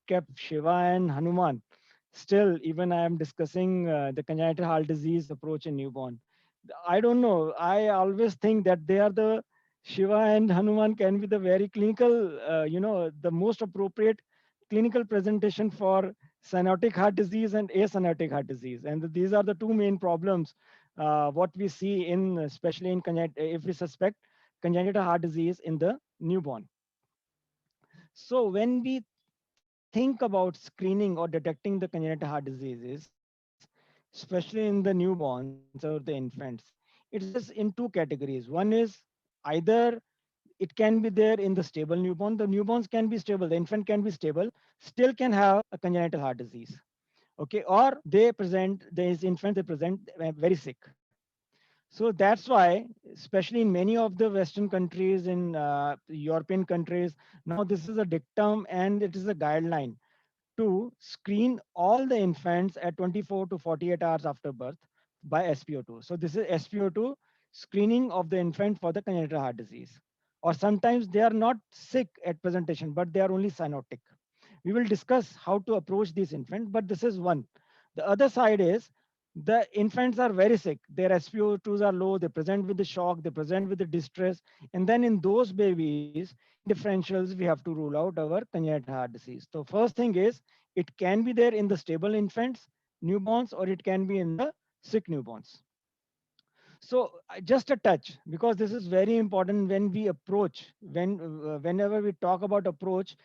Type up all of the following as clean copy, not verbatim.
kept Shiva and Hanuman. Still, even I am discussing the congenital heart disease approach in newborn. I don't know. I always think that they are the Shiva and Hanuman can be the very clinical, the most appropriate clinical presentation for cyanotic heart disease and acyanotic heart disease. And these are the two main problems what we see in, especially in if we suspect congenital heart disease in the newborn. So when we think about screening or detecting the congenital heart diseases, especially in the newborns or the infants, it is in two categories. One is either it can be there in the stable newborn. The newborns can be stable, the infant can be stable, still can have a congenital heart disease. Okay, or these infants, they present very sick. So that's why, especially in many of the Western countries, in European countries, now this is a dictum and it is a guideline to screen all the infants at 24 to 48 hours after birth by SpO2. So this is SpO2 screening of the infant for the congenital heart disease. Or sometimes they are not sick at presentation, but they are only cyanotic. We will discuss how to approach these infants, but this is one. The other side is the infants are very sick. Their SpO2s are low. They present with the shock. They present with the distress. And then in those babies, differentials, we have to rule out our congenital heart disease. So first thing is it can be there in the stable infants, newborns, or it can be in the sick newborns. So just a touch, because this is very important when we approach, whenever we talk about approach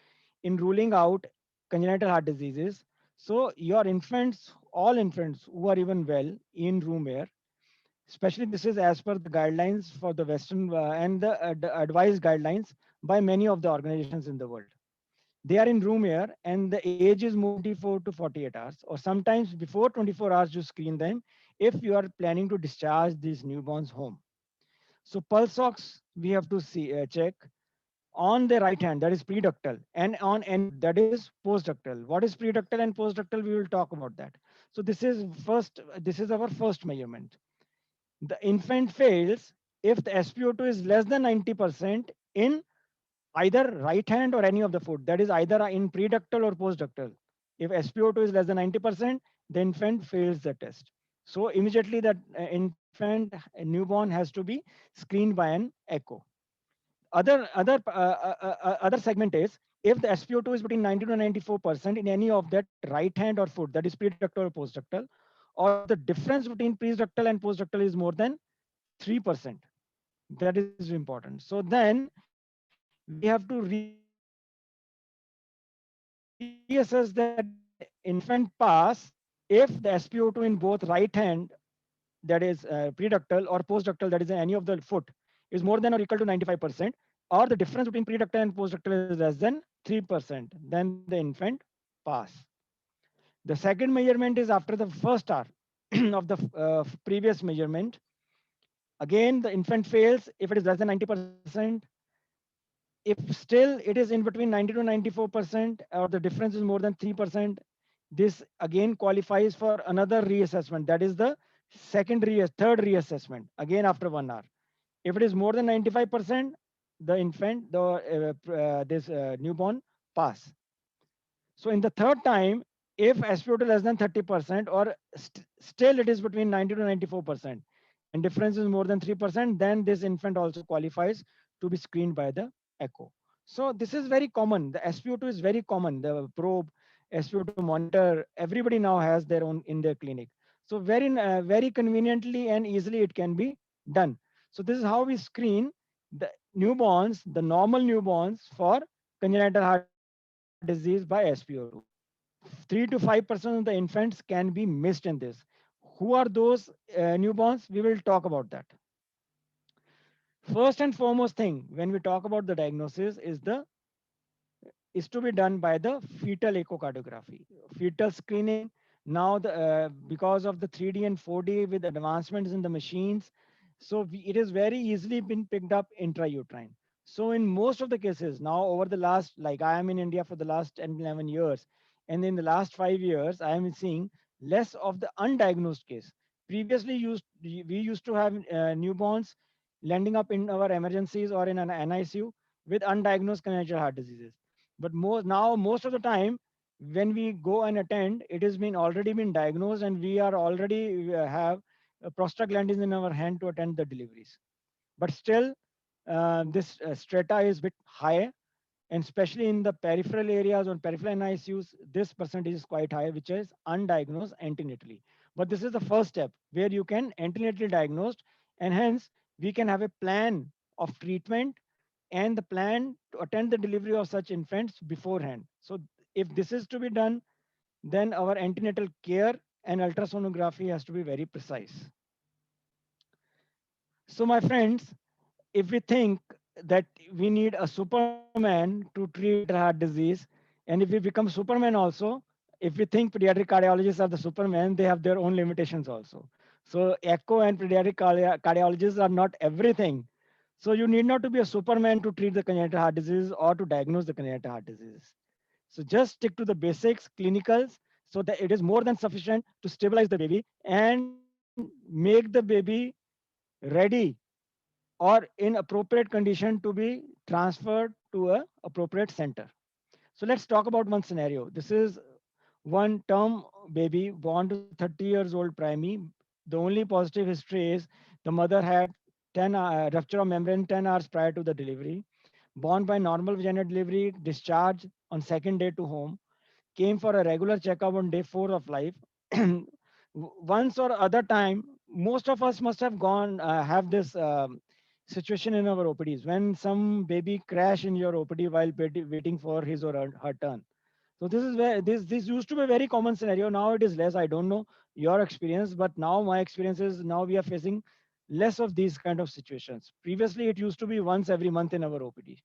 in ruling out congenital heart diseases. So your infants, all infants who are even well in room air, especially this is as per the guidelines for the Western and the advised guidelines by many of the organizations in the world. They are in room air and the age is more than 24 to 48 hours, or sometimes before 24 hours you screen them if you are planning to discharge these newborns home. So pulse ox we have to see check on the right hand, that is preductal, and on any that is postductal. What is preductal and postductal? We will talk about that. So this is our first measurement. The infant fails if the SpO2 is less than 90% in either right hand or any of the foot. That is either in preductal or postductal. If SpO2 is less than 90%, the infant fails the test. So immediately that infant, newborn has to be screened by an echo. Other segment is if the SpO2 is between 90 to 94% in any of that right hand or foot, that is preductal or postductal, or the difference between preductal and postductal is more than 3%. That is important. So then we have to reassess that infant pass if the SpO2 in both right hand, that is preductal or postductal, that is in any of the foot, is more than or equal to 95%, or the difference between preductal and postductal is less than 3%, then the infant pass. The second measurement is after the first hour of the previous measurement. Again, the infant fails if it is less than 90%. If still it is in between 90 to 94%, or the difference is more than 3%, this again qualifies for another reassessment. That is the third reassessment, again after 1 hour. If it is more than 95%, the infant, this newborn pass. So in the third time, if SpO2 less than 30% or still it is between 90 to 94% and difference is more than 3%, then this infant also qualifies to be screened by the echo. So this is very common. The SpO2 is very common. The probe, SpO2 monitor, everybody now has their own in their clinic. So very conveniently and easily it can be done. So this is how we screen the newborns, the normal newborns for congenital heart disease by SpO2. 3 to 5% of the infants can be missed in this. Who are those newborns? We will talk about that. First and foremost thing when we talk about the diagnosis is to be done by the fetal echocardiography, fetal screening. Now, because of the 3D and 4D with advancements in the machines, so it is very easily been picked up intrauterine. So in most of the cases now over the last, like I am in India for the last 10, 11 years, and in the last 5 years, I am seeing less of the undiagnosed case. Previously, we used to have newborns landing up in our emergencies or in an NICU with undiagnosed congenital heart diseases. But most of the time, when we go and attend, it has been already been diagnosed, and we are already have prostaglandins in our hand to attend the deliveries. But still, this strata is bit high, and especially in the peripheral areas or peripheral ICUs, this percentage is quite high, which is undiagnosed antenatally. But this is the first step where you can antenatally diagnosed, and hence we can have a plan of treatment and the plan to attend the delivery of such infants beforehand. So if this is to be done, then our antenatal care and ultrasonography has to be very precise. So my friends, if we think that we need a Superman to treat heart disease, and if we become Superman also, if we think pediatric cardiologists are the Superman, they have their own limitations also. So echo and pediatric cardiologists are not everything. So you need not to be a Superman to treat the congenital heart disease or to diagnose the congenital heart disease. So just stick to the basics, clinicals, so that it is more than sufficient to stabilize the baby and make the baby ready or in appropriate condition to be transferred to a appropriate center. So let's talk about one scenario. This is one term baby born to 30 years old preemie. The only positive history is the mother had 10 rupture of membrane 10 hours prior to the delivery, born by normal vaginal delivery, discharged on second day to home, came for a regular checkup on day 4 of life. Once or other time, most of us must have gone have this situation in our OPDs when some baby crash in your OPD while waiting for his or her turn. So this is where this used to be a very common scenario. Now it is less. I don't know your experience, but now my experience is now we are facing less of these kind of situations. Previously, it used to be once every month in our OPD.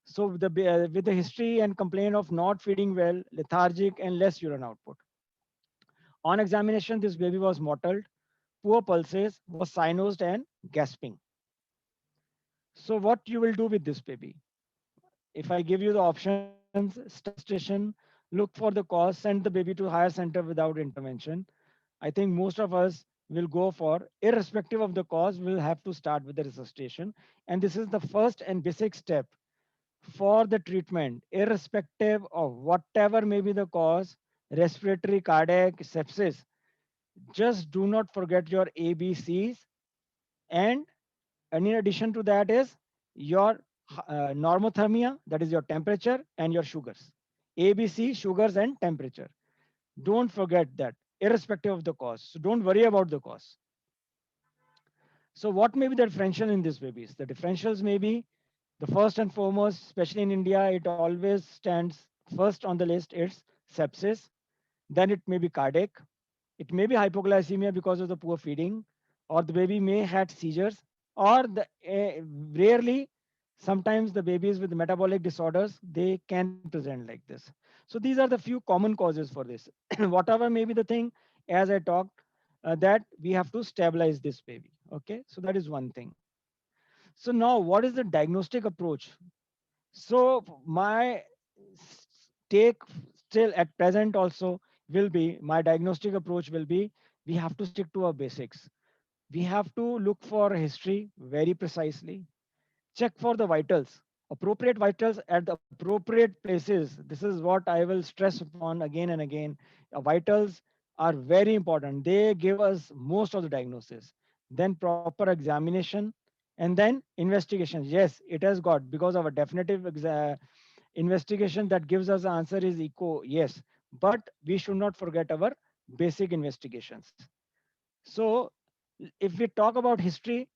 So with the history and complaint of not feeding well, lethargic, and less urine output. On examination, this baby was mottled, poor pulses, was cyanosed and gasping. So what you will do with this baby? If I give you the options, start station, look for the cause, send the baby to higher center without intervention. I think most of us will go for, irrespective of the cause, we'll have to start with the resuscitation. And this is the first and basic step for the treatment, irrespective of whatever may be the cause, respiratory, cardiac, sepsis. Just do not forget your ABCs, and in addition to that is your normothermia, that is your temperature and your sugars. ABC, sugars and temperature. Don't forget that, irrespective of the cause. So don't worry about the cause. So what may be the differential in these babies? The differentials may be the first and foremost, especially in India, it always stands first on the list. It's sepsis. Then it may be cardiac. It may be hypoglycemia because of the poor feeding, or the baby may had seizures, or rarely, sometimes the babies with metabolic disorders, they can present like this. So these are the few common causes for this. Whatever may be the thing, as I talked, that we have to stabilize this baby. Okay, so that is one thing. So now, what is the diagnostic approach? So my take still at present also will be, my diagnostic approach will be, we have to stick to our basics. We have to look for history very precisely, check for the vitals, appropriate vitals at the appropriate places. This is what I will stress upon again and again. Vitals are very important. They give us most of the diagnosis. Then proper examination, and then investigation. Yes, it has got, because of a definitive investigation that gives us the answer is echo. Yes, but we should not forget our basic investigations. So if we talk about history,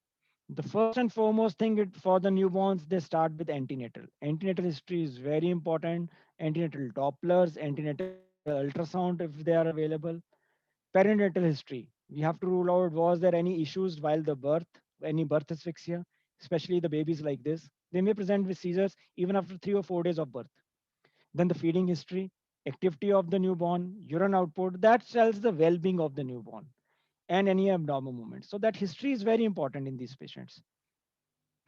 the first and foremost thing for the newborns, they start with antenatal. Antenatal history is very important. Antenatal Dopplers, antenatal ultrasound if they are available. Perinatal history. We have to rule out, was there any issues while the birth, any birth asphyxia, especially the babies like this. They may present with seizures even after 3 or 4 days of birth. Then the feeding history, activity of the newborn, urine output, that tells the well-being of the newborn, and any abnormal movement. So that history is very important in these patients.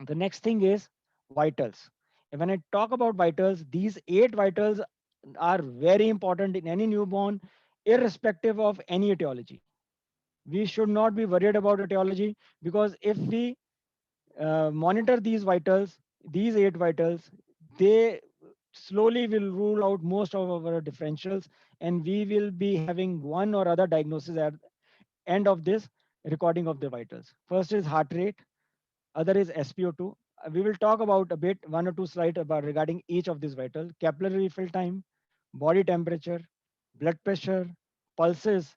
The next thing is vitals. And when I talk about vitals, these 8 vitals are very important in any newborn, irrespective of any etiology. We should not be worried about etiology, because if we monitor these vitals, these 8 vitals, they slowly will rule out most of our differentials, and we will be having one or other diagnosis at end of this recording of the vitals. First is heart rate, other is SpO2. We will talk about a bit, one or two slides about regarding each of these vital: capillary refill time, body temperature, blood pressure, pulses,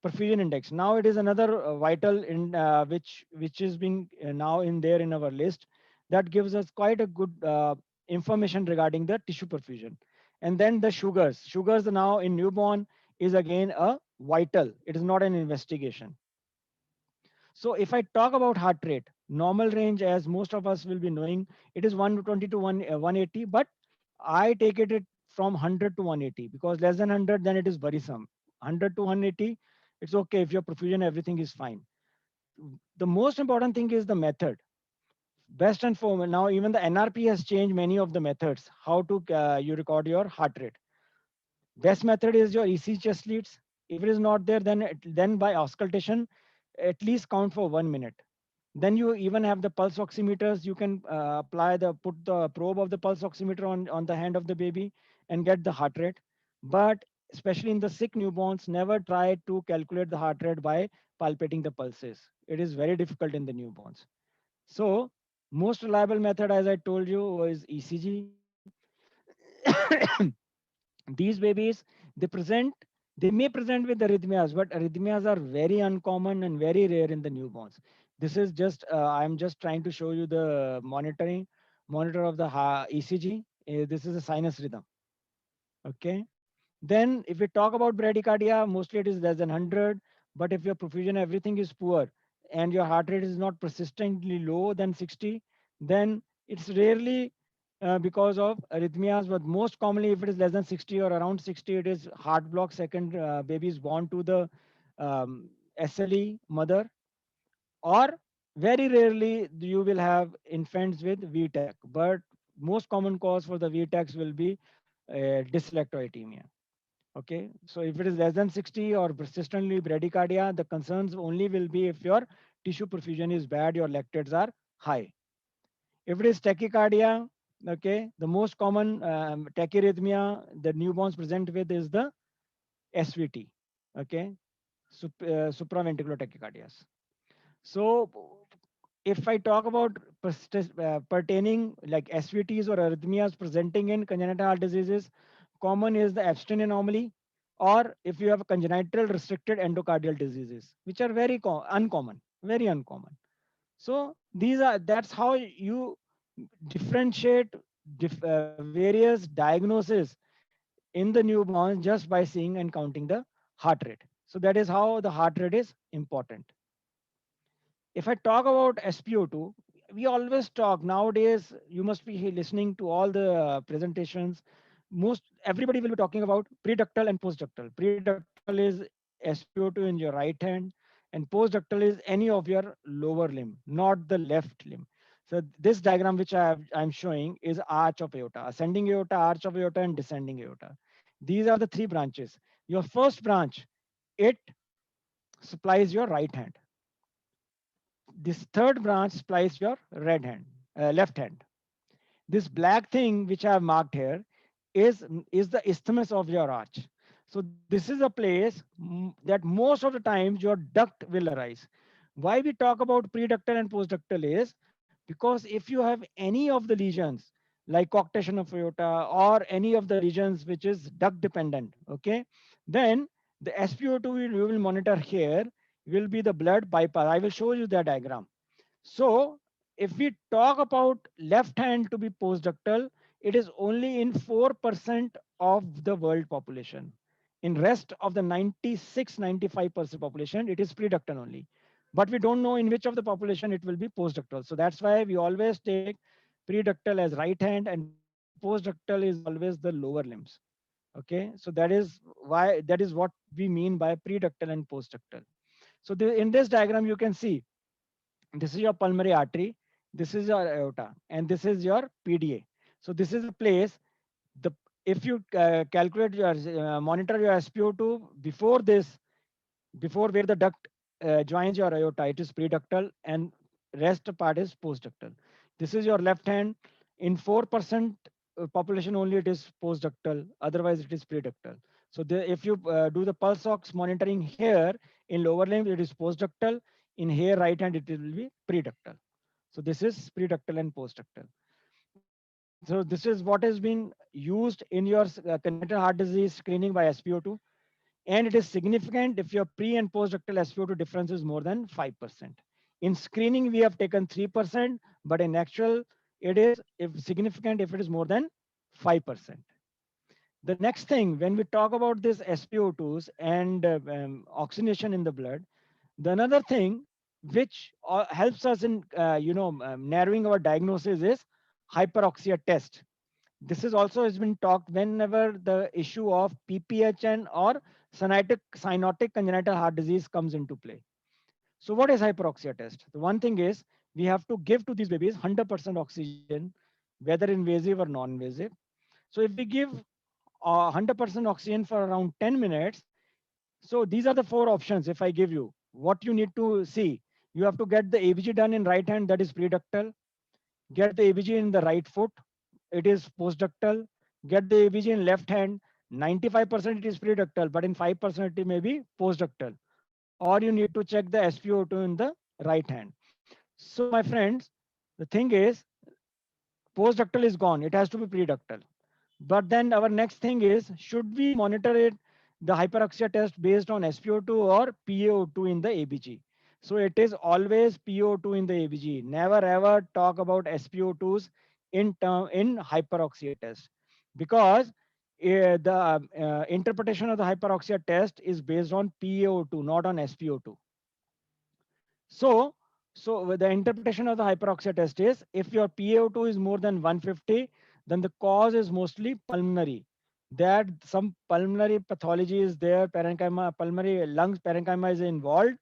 perfusion index. Now it is another vital in which is being now in there in our list, that gives us quite a good information regarding the tissue perfusion. And then the sugars. Sugars now in newborn is again a vital. It is not an investigation. So if I talk about heart rate, normal range, as most of us will be knowing, it is 120 to 180, but I take it from 100 to 180, because less than 100, then it is worrisome. 100 to 180, it's okay if your perfusion, everything is fine. The most important thing is the method. Best and foremost, now even the NRP has changed many of the methods, how to you record your heart rate. Best method is your ECG chest leads. If it is not there, then then by auscultation, at least count for 1 minute. Then you even have the pulse oximeters. You can apply the put the probe of the pulse oximeter on the hand of the baby and get the heart rate. But especially in the sick newborns, never try to calculate the heart rate by palpating the pulses. It is very difficult in the newborns. So most reliable method, as I told you, was ECG. These babies, they present, they may present with arrhythmias, but arrhythmias are very uncommon and very rare in the newborns. This is just I'm just trying to show you the monitor of the ECG. This is a sinus rhythm. Okay. Then if we talk about bradycardia, mostly it is less than 100. But if your perfusion, everything is poor, and your heart rate is not persistently low than 60, then it's rarely because of arrhythmias. But most commonly, if it is less than 60 or around 60, it is heart block. Second, baby is born to the SLE mother, or very rarely you will have infants with VTAC. But most common cause for the VTACs will be dyslactoitemia. Okay, so if it is less than 60 or persistently bradycardia, the concerns only will be if your tissue perfusion is bad, your lactates are high. If it is tachycardia, okay, the most common tachyarrhythmia that newborns present with is the SVT, okay, supraventricular tachycardias. So if I talk about pertaining like SVTs or arrhythmias presenting in congenital heart diseases, common is the Epstein anomaly, or if you have congenital restricted endocardial diseases, which are very uncommon, very uncommon. So that's how you differentiate various diagnoses in the newborns just by seeing and counting the heart rate. So that is how the heart rate is important. If I talk about SpO2, we always talk nowadays. You must be listening to all the presentations. Most everybody will be talking about preductal and postductal. Preductal is SpO2 in your right hand, and postductal is any of your lower limb, not the left limb. So this diagram which I'm showing is arch of aorta, ascending aorta, arch of aorta, and descending aorta. These are the three branches. Your first branch, it supplies your right hand. This third branch supplies your left hand. This black thing which I have marked here is the isthmus of your arch. So this is a place that most of the times your duct will arise. Why we talk about preductal and postductal is because if you have any of the lesions like coarctation of aorta or any of the lesions which is duct dependent, okay, then the SpO2 you will monitor here will be the blood bypass. I will show you the diagram. So if we talk about left hand to be postductal, it is only in 4% of the world population. In rest of the 96-95% population, it is preductal only. But we don't know in which of the population it will be postductal. So that's why we always take preductal as right hand and postductal is always the lower limbs. Okay, so that is what we mean by preductal and postductal. So in this diagram, you can see this is your pulmonary artery, this is your aorta, and this is your PDA. So this is a place. The if you calculate your monitor your SpO2 before this, before where the duct joins your aorta, it is preductal, and rest part is postductal. This is your left hand. In 4% population only it is postductal, otherwise it is preductal. So if you do the pulse ox monitoring here in lower limb, it is postductal. In here right hand, it will be preductal. So this is preductal and postductal. So this is what has been used in your congenital heart disease screening by SpO2, and it is significant if your pre and postductal SpO2 difference is more than 5%. In screening, we have taken 3%, but in actual, it is if significant if it is more than 5%. The next thing, when we talk about this SpO2s and oxygenation in the blood, the another thing which helps us in narrowing our diagnosis is hyperoxia test. This is also has been talked whenever the issue of PPHN or cyanotic congenital heart disease comes into play. So what is hyperoxia test? The one thing is we have to give to these babies 100% oxygen, whether invasive or non-invasive. So if we give 100% oxygen for around 10 minutes, so these are the four options. If I give you what you need to see, you have to get the ABG done in right hand, that is preductal. Get the ABG in the right foot, it is postductal. Get the ABG in left hand, 95% it is preductal, but in 5% it may be postductal. Or you need to check the SpO2 in the right hand. So my friends, the thing is, postductal is gone. It has to be preductal. But then our next thing is, should we monitor it, the hyperoxia test based on SpO2 or PaO2 in the ABG? So it is always PO2 in the ABG. Never ever talk about SpO2s in hyperoxia test, because the interpretation of the hyperoxia test is based on PaO2, not on SpO2. So, so the interpretation of the hyperoxia test is if your PaO2 is more than 150, then the cause is mostly pulmonary. That some pulmonary pathology is there, parenchyma, pulmonary lungs parenchyma is involved,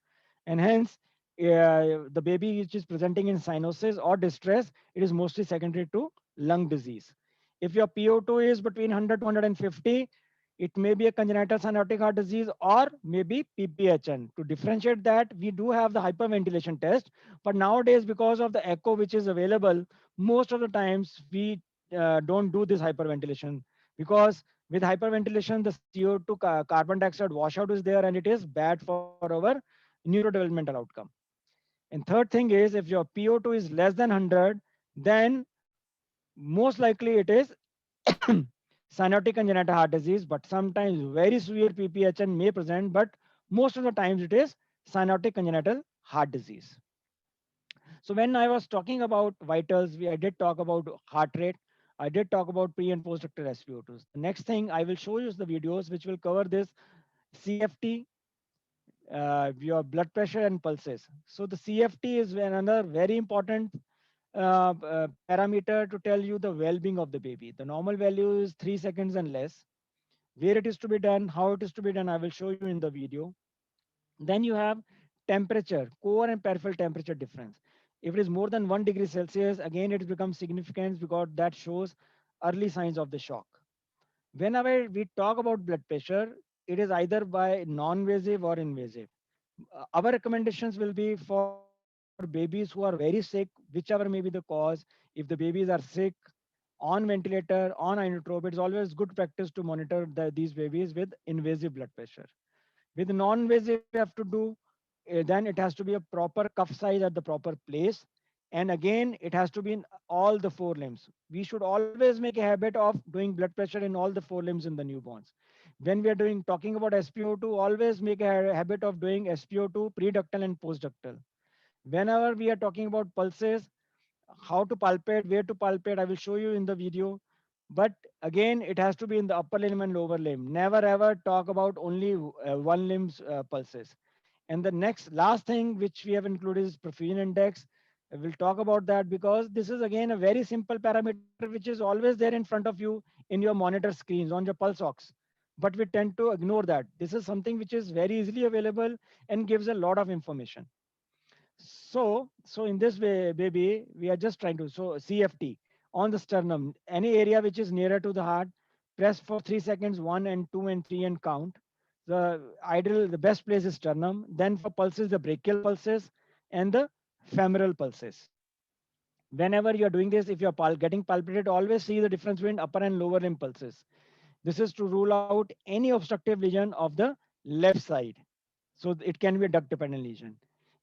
and hence the baby which is presenting in cyanosis or distress, it is mostly secondary to lung disease. If your PO2 is between 100 to 150, it may be a congenital cyanotic heart disease or maybe PPHN. To differentiate that, we do have the hyperventilation test, but nowadays because of the echo which is available, most of the times we don't do this hyperventilation, because with hyperventilation, the CO2 carbon dioxide washout is there and it is bad for our neurodevelopmental outcome. And third thing is if your PO2 is less than 100, then most likely it is cyanotic congenital heart disease, but sometimes very severe PPHN may present, but most of the times it is cyanotic congenital heart disease. So when I was talking about vitals, I did talk about heart rate. I did talk about pre and postductal SpO2s. The next thing I will show you is the videos which will cover this CFT, your blood pressure and pulses. So the CFT is another very important parameter to tell you the well-being of the baby. The normal value is 3 seconds and less. Where it is to be done, how it is to be done, I will show you in the video. Then you have temperature, core and peripheral temperature difference. If it is more than 1 degree Celsius, again it becomes significant because that shows early signs of the shock. Whenever we talk about blood pressure, it is either by non-invasive or invasive. Our recommendations will be for babies who are very sick, whichever may be the cause. If the babies are sick, on ventilator, on inotrope, it's always good practice to monitor these babies with invasive blood pressure. With non-invasive, we have to do, then it has to be a proper cuff size at the proper place. And again, it has to be in all the four limbs. We should always make a habit of doing blood pressure in all the four limbs in the newborns. When we are talking about SpO2, always make a habit of doing SpO2 preductal and postductal. Whenever we are talking about pulses, how to palpate, where to palpate, I will show you in the video. But again, it has to be in the upper limb and lower limb. Never ever talk about only one limb's pulses. And the last thing which we have included is perfusion index. We'll talk about that because this is again a very simple parameter which is always there in front of you in your monitor screens on your pulse ox. But we tend to ignore that. This is something which is very easily available and gives a lot of information. So in this way, baby, we are just trying to, so CFT on the sternum, any area which is nearer to the heart, press for 3 seconds, 1 and 2 and 3 and count. The best place is sternum. Then for pulses, the brachial pulses and the femoral pulses. Whenever you are doing this, if you are getting palpated, always see the difference between upper and lower limb pulses. This is to rule out any obstructive lesion of the left side. So it can be a duct dependent lesion.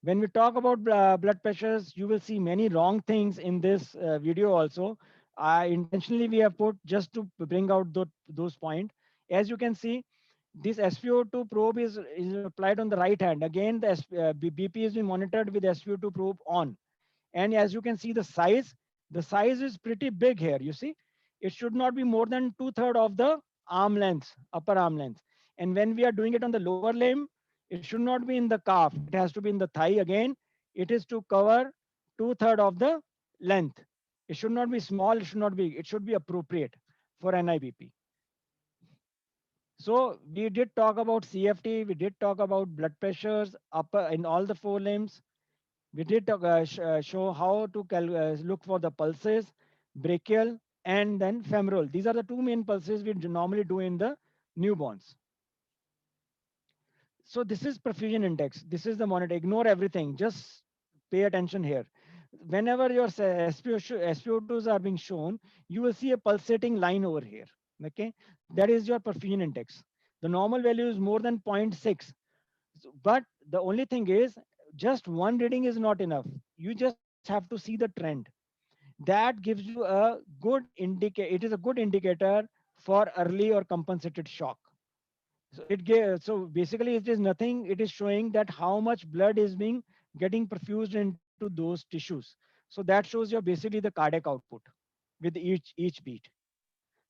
When we talk about blood pressures, you will see many wrong things in this video also. Intentionally we have put just to bring out those points. As you can see, this SpO2 probe is applied on the right hand. Again, the BP is being monitored with SpO2 probe on. And as you can see, the size is pretty big here. You see, it should not be more than 2/3 of the arm length, upper arm length. And when we are doing it on the lower limb, it should not be in the calf. It has to be in the thigh again. It is to cover 2/3 of the length. It should not be small. It should not be. It should be appropriate for NIBP. So we did talk about CFT. We did talk about blood pressures upper in all the four limbs. We did show how to look for the pulses, brachial, and then femoral. These are the two main pulses we normally do in the newborns. So this is perfusion index. This is the monitor. Ignore everything. Just pay attention here. Whenever your SpO2s are being shown, you will see a pulsating line over here. Okay, that is your perfusion index. The normal value is more than zero point 0.6. But the only thing is, just one reading is not enough. You just have to see the trend. That gives you a good indicator. It is a good indicator for early or compensated shock. So basically it is nothing. It is showing that how much blood is being getting perfused into those tissues. So that shows you basically the cardiac output with each beat.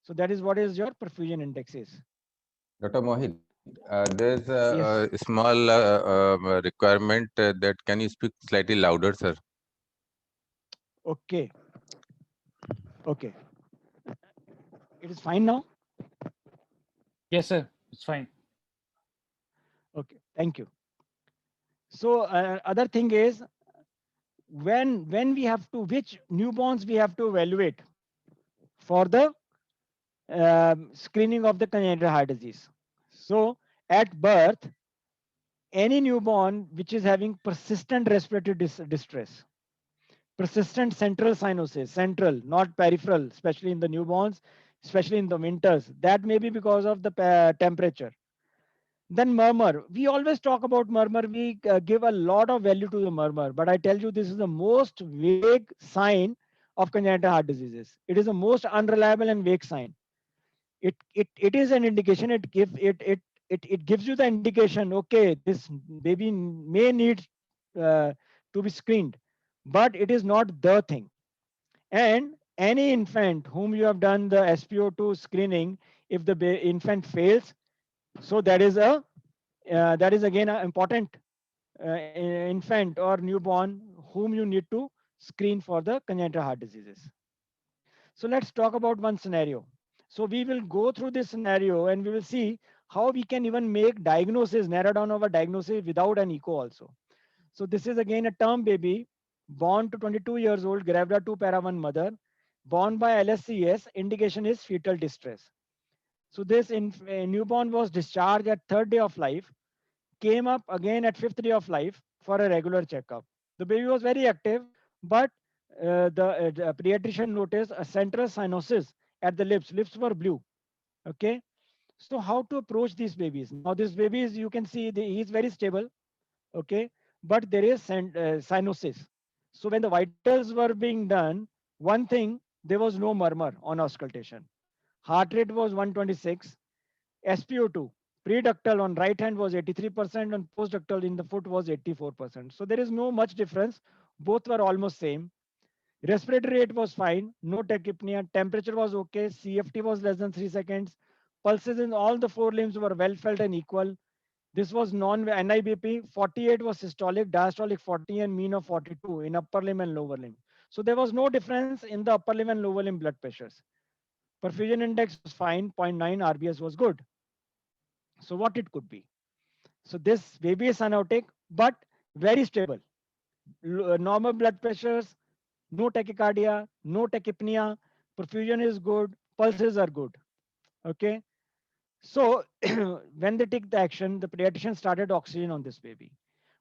So that is what is your perfusion index is. Dr. Mohit, there's a Yes. small requirement that can you speak slightly louder, sir? Okay. Okay. It is fine now. Yes, sir. It's fine. Okay. Thank you. So other thing is, when we have to, which newborns we have to evaluate for the screening of the congenital heart disease. So at birth, any newborn which is having persistent respiratory distress, persistent central cyanosis, central, not peripheral, especially in the newborns, especially in the winters, that may be because of the temperature. Then murmur. We always talk about murmur. We give a lot of value to the murmur, but I tell you, this is the most vague sign of congenital heart diseases. It is the most unreliable and vague sign. It is an indication. It gives you the indication. Okay, this baby may need to be screened, but it is not the thing. And any infant whom you have done the SpO2 screening, if the infant fails, so that is again an important infant or newborn whom you need to screen for the congenital heart diseases. So let's talk about one scenario. So we will go through this scenario and we will see how we can even make diagnosis, narrow down our diagnosis without an echo also. So this is again a term baby, born to 22 years old, gravida 2 para 1 mother, born by LSCS, indication is fetal distress. So this newborn was discharged at third day of life, came up again at fifth day of life for a regular checkup. The baby was very active, but the pediatrician noticed a central cyanosis at the lips. Lips were blue. Okay. So how to approach these babies? Now this baby is, you can see he is very stable. Okay. But there is cyanosis. So when the vitals were being done, one thing, there was no murmur on auscultation. Heart rate was 126. SpO2, preductal on right hand was 83%, and postductal in the foot was 84%. So there is no much difference. Both were almost same. Respiratory rate was fine, no tachypnea. Temperature was okay. CFT was less than 3 seconds. Pulses in all the four limbs were well felt and equal. This was non-NIBP. 48 was systolic, diastolic 40, and mean of 42 in upper limb and lower limb. So there was no difference in the upper limb and lower limb blood pressures. Perfusion index was fine, zero point 0.9, RBS was good. So what it could be? So this baby is cyanotic, but very stable. Normal blood pressures, no tachycardia, no tachypnea, perfusion is good, pulses are good. Okay. So when they take the action, the pediatrician started oxygen on this baby.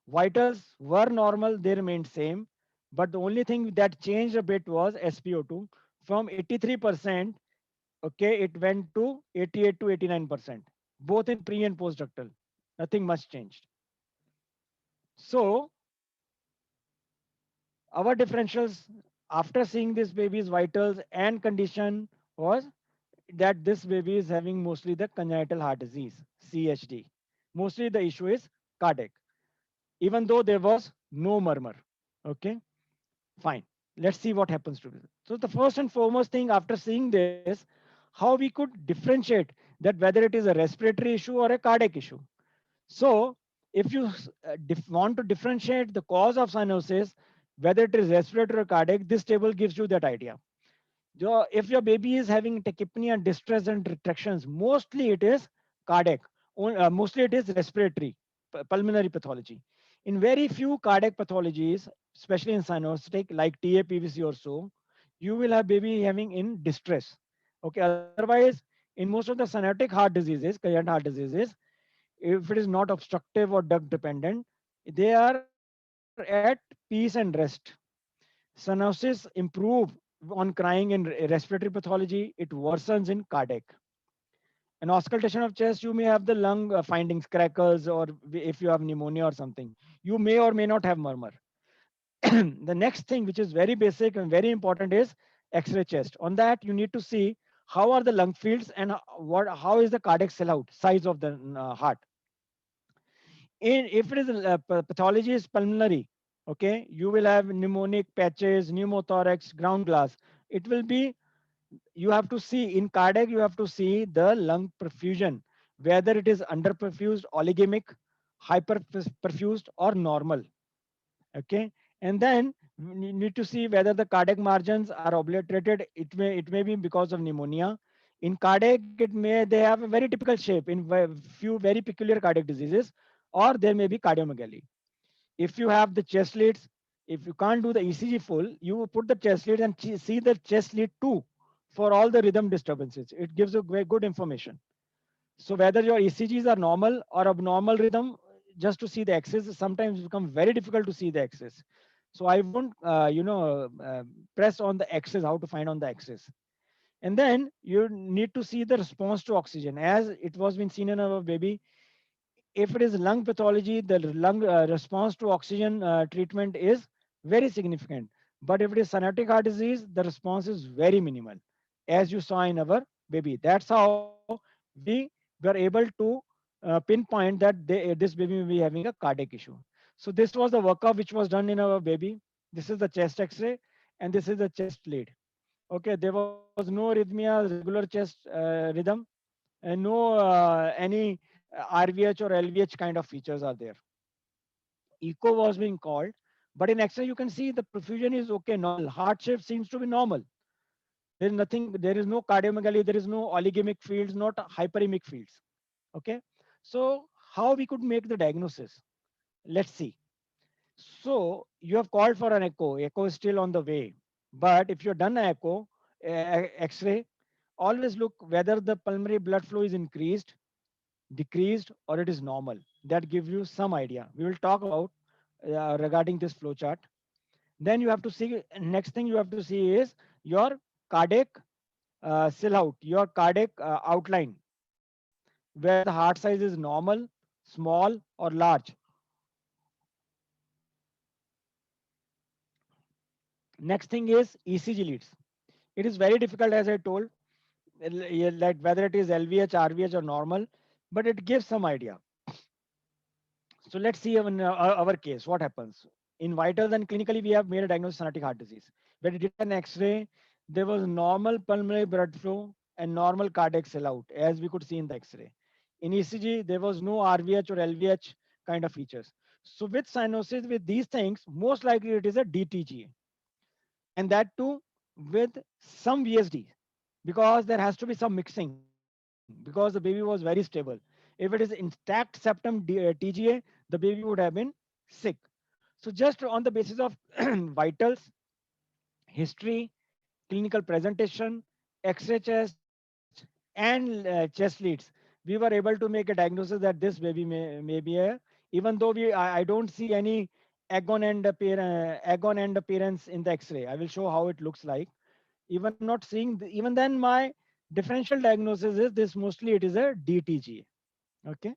Vitals were normal, they remained same, But the only thing that changed a bit was SpO2 from 83%. Okay, it went to 88 to 89%, both in pre and postductal. Nothing much changed. So our differentials after seeing this baby's vitals and condition was that this baby is having mostly the congenital heart disease, CHD. Mostly the issue is cardiac, even though there was no murmur. Okay, fine. Let's see what happens to this. So the first and foremost thing after seeing this, how we could differentiate that whether it is a respiratory issue or a cardiac issue. So if you want to differentiate the cause of cyanosis, whether it is respiratory or cardiac, this table gives you that idea. If your baby is having tachypnea, distress, and retractions, mostly it is cardiac, mostly it is respiratory, pulmonary pathology. In very few cardiac pathologies, especially in cyanotic, like TAPVC or so, you will have baby having in distress. Okay, otherwise, in most of the cyanotic heart diseases, congenital heart diseases, if it is not obstructive or duct dependent, they are at peace and rest. Cyanosis improve on crying in respiratory pathology, it worsens in cardiac. An auscultation of chest, you may have the lung findings, crackles, or if you have pneumonia or something, you may or may not have murmur. The next thing, which is very basic and very important, is X-ray chest. On that, you need to see how are the lung fields and how is the cardiac cell out size of the heart. If it is pathology is pulmonary, okay, you will have pneumonic patches, pneumothorax, ground glass. It will be, you have to see in cardiac, you have to see the lung perfusion, whether it is underperfused, oligemic, hyperperfused, or normal. Okay, and then you need to see whether the cardiac margins are obliterated. It may be because of pneumonia. In cardiac, they have a very typical shape in few very peculiar cardiac diseases, or there may be cardiomegaly. If you have the chest leads, if you can't do the ECG full, you put the chest lead and see the chest lead too for all the rhythm disturbances. It gives you very good information. So whether your ECGs are normal or abnormal rhythm, just to see the axis, sometimes become very difficult to see the axis. So I won't, press on the axis, how to find on the axis. And then you need to see the response to oxygen. As it was been seen in our baby, if it is lung pathology, the lung response to oxygen treatment is very significant. But if it is cyanotic heart disease, the response is very minimal, as you saw in our baby. That's how we were able to pinpoint that this baby may be having a cardiac issue. So this was the workup which was done in our baby. This is the chest X-ray, and this is the chest lead. Okay, there was no arrhythmia, regular chest rhythm, and no any RVH or LVH kind of features are there. Echo was being called, but in X-ray you can see the perfusion is okay, normal. Heart shape seems to be normal. There is nothing, there is no cardiomegaly, there is no oligemic fields, not hyperemic fields. Okay, so how we could make the diagnosis? Let's see. So you have called for an echo. Echo is still on the way, but if you're done an echo, X-ray, always look whether the pulmonary blood flow is increased, decreased, or it is normal. That gives you some idea. We will talk about regarding this flow chart. Then you have to see, next thing you have to see is your cardiac cell out, your cardiac outline, whether the heart size is normal, small, or large. Next thing is ECG leads. It is very difficult, as I told, like whether it is LVH, RVH, or normal, but it gives some idea. So let's see in our case what happens. In vitals and clinically, we have made a diagnosis of cyanotic heart disease. When we did an X-ray, there was normal pulmonary blood flow and normal cardiac cell out, as we could see in the X-ray. In ECG, there was no RVH or LVH kind of features. So with cyanosis, with these things, most likely it is a DTGA, and that too with some VSD, because there has to be some mixing, because the baby was very stable. If it is intact septum TGA, the baby would have been sick. So just on the basis of vitals, history, clinical presentation, X-ray chest, and chest leads, we were able to make a diagnosis that this baby may be a, even though I don't see any agon end appearance in the X-ray. I will show how it looks like. Even I'm not seeing, even then my differential diagnosis is this, mostly it is a DTG. Okay.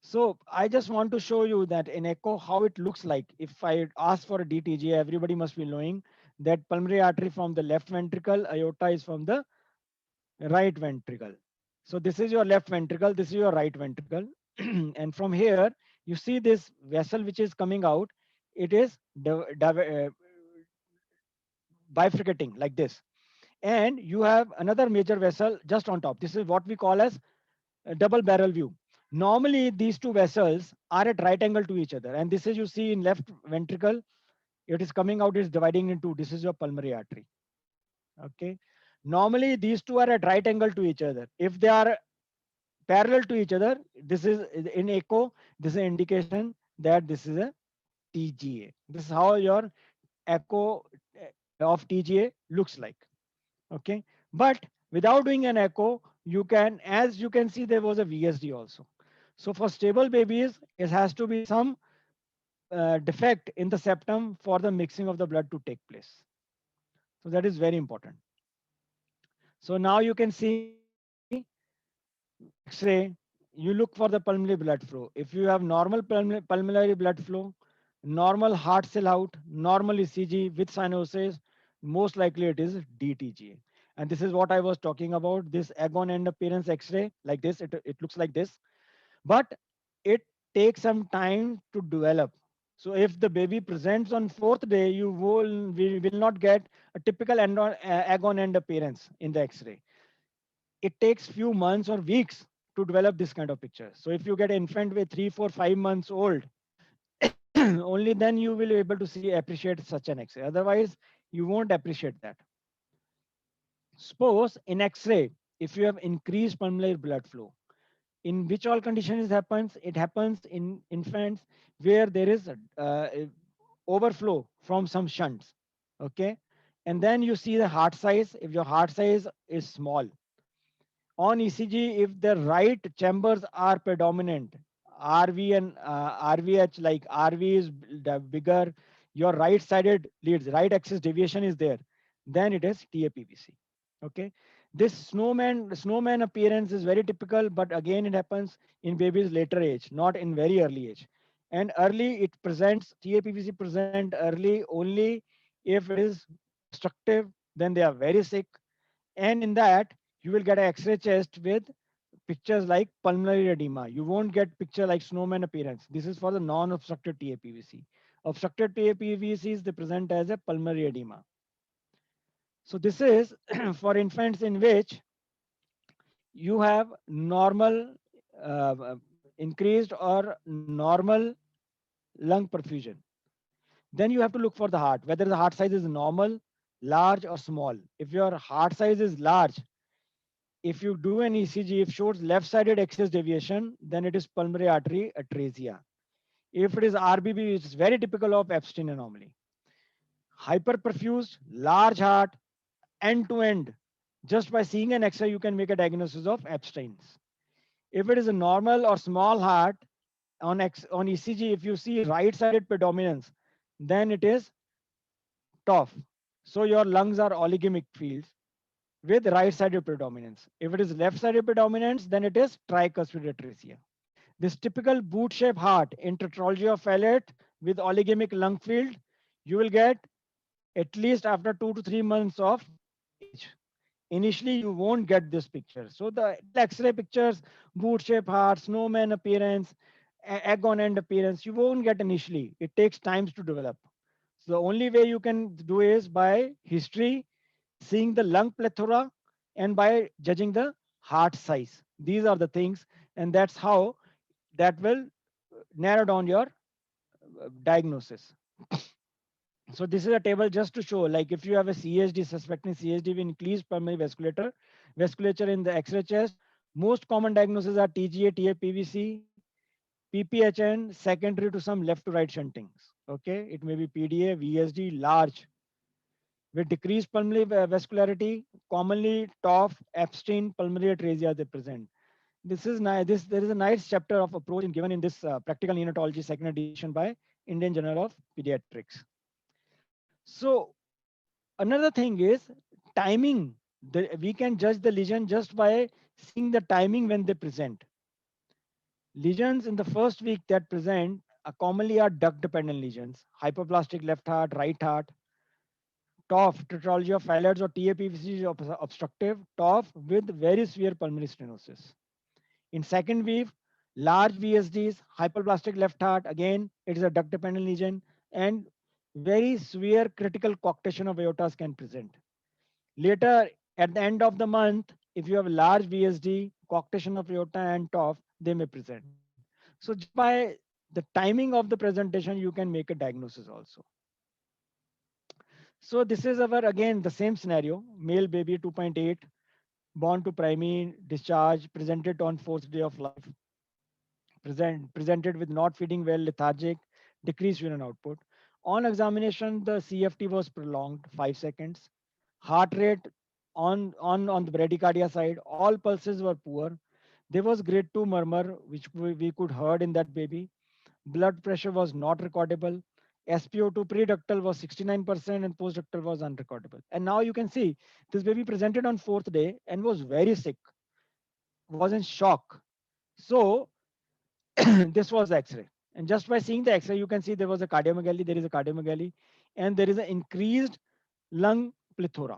So I just want to show you that in echo, how it looks like. If I ask for a DTG, everybody must be knowing that pulmonary artery from the left ventricle, aorta is from the right ventricle. So this is your left ventricle, this is your right ventricle. And from here, you see this vessel which is coming out, it is bifurcating like this. And you have another major vessel just on top. This is what we call as a double barrel view. Normally, these two vessels are at right angle to each other. And this is, you see in left ventricle, it is coming out, it's dividing into, this is your pulmonary artery. Okay. Normally, these two are at right angle to each other. If they are parallel to each other, this is in echo, this is an indication that this is a TGA. This is how your echo of TGA looks like. Okay. But without doing an echo, you can, as you can see, there was a VSD also. So for stable babies, it has to be some defect in the septum for the mixing of the blood to take place. So that is very important. So now you can see X-ray, you look for the pulmonary blood flow. If you have normal pulmonary blood flow, normal heart cell out, normal ECG with cyanosis, most likely it is DTG. And this is what I was talking about, this agon end appearance X-ray, like this, it looks like this. But it takes some time to develop. So if the baby presents on fourth day, you will not get a typical agon end appearance in the X-ray. It takes few months or weeks to develop this kind of picture. So if you get an infant with 3, 4, 5 months old, only then you will be able to see appreciate such an X-ray. Otherwise, you won't appreciate that. Suppose in X-ray, if you have increased pulmonary blood flow, in which all conditions it happens? It happens in infants where there is overflow from some shunts. Okay, and then you see the heart size. If your heart size is small, on ECG, if the right chambers are predominant, RV and RVH, like RV is bigger, your right-sided leads, right axis deviation is there, then it is TAPVC. Okay, this snowman appearance is very typical, but again it happens in babies later age, not in very early age. And early it presents, TAPVC present early only if it is obstructive, then they are very sick, and in that you will get an X-ray chest with pictures like pulmonary edema. You won't get picture like snowman appearance. This is for the non-obstructed TAPVC. Obstructed TAPVCs, they present as a pulmonary edema. So this is for infants in which you have normal, increased or normal lung perfusion. Then you have to look for the heart, whether the heart size is normal, large or small. If your heart size is large, if you do an ECG, if shows left-sided excess deviation, then it is pulmonary artery atresia. If it is RBB, it's very typical of Epstein anomaly. Hyperperfused, large heart, end-to-end. Just by seeing an X-ray, you can make a diagnosis of Epstein's. If it is a normal or small heart, on ECG, if you see right-sided predominance, then it is TOF. So your lungs are oligemic fields with right-sided predominance. If it is left-sided predominance, then it is tricuspid atresia. This typical boot-shaped heart in tetralogy of Fallot with oligemic lung field, you will get at least after 2 to 3 months of age. Initially, you won't get this picture. So the X-ray pictures, boot-shaped heart, snowman appearance, agon end appearance, you won't get initially. It takes times to develop. So the only way you can do is by history, seeing the lung plethora, and by judging the heart size. These are the things, and that's how that will narrow down your diagnosis. So this is a table just to show, like if you have a CHD, suspecting CHD with increased pulmonary vasculature in the X-ray chest, most common diagnoses are TGA, TAPVC, PPHN, secondary to some left to right shuntings. Okay, it may be PDA, VSD, large. With decreased pulmonary vascularity, commonly TOF, Epstein, pulmonary atresia they present. This is nice. There is a nice chapter of approach given in this practical neonatology second edition by Indian Journal of Pediatrics. So another thing is timing. We can judge the lesion just by seeing the timing when they present. Lesions in the first week that present commonly are duct-dependent lesions, hypoplastic left heart, right heart, TOF, tetralogy of Fallot's or TAPVC is obstructive, TOF with very severe pulmonary stenosis. In second wave, large VSDs, hypoplastic left heart, again, it is a duct-dependent lesion, and very severe critical coarctation of aortas can present. Later, at the end of the month, if you have large VSD, coarctation of aorta and TOF, they may present. So just by the timing of the presentation, you can make a diagnosis also. So this is our, again, the same scenario, male baby 2.8, born to primary, discharge, presented on fourth day of life, presented with not feeding well, lethargic, decreased urine output. On examination, the CFT was prolonged, 5 seconds. Heart rate on the bradycardia side, all pulses were poor. There was grade 2 murmur, which we could heard in that baby. Blood pressure was not recordable. SpO2 preductal was 69% and postductal was unrecordable. And now you can see this baby presented on fourth day and was very sick, was in shock. So this was the X-ray. And just by seeing the X-ray, you can see there was a cardiomegaly, there is a cardiomegaly, and there is an increased lung plethora.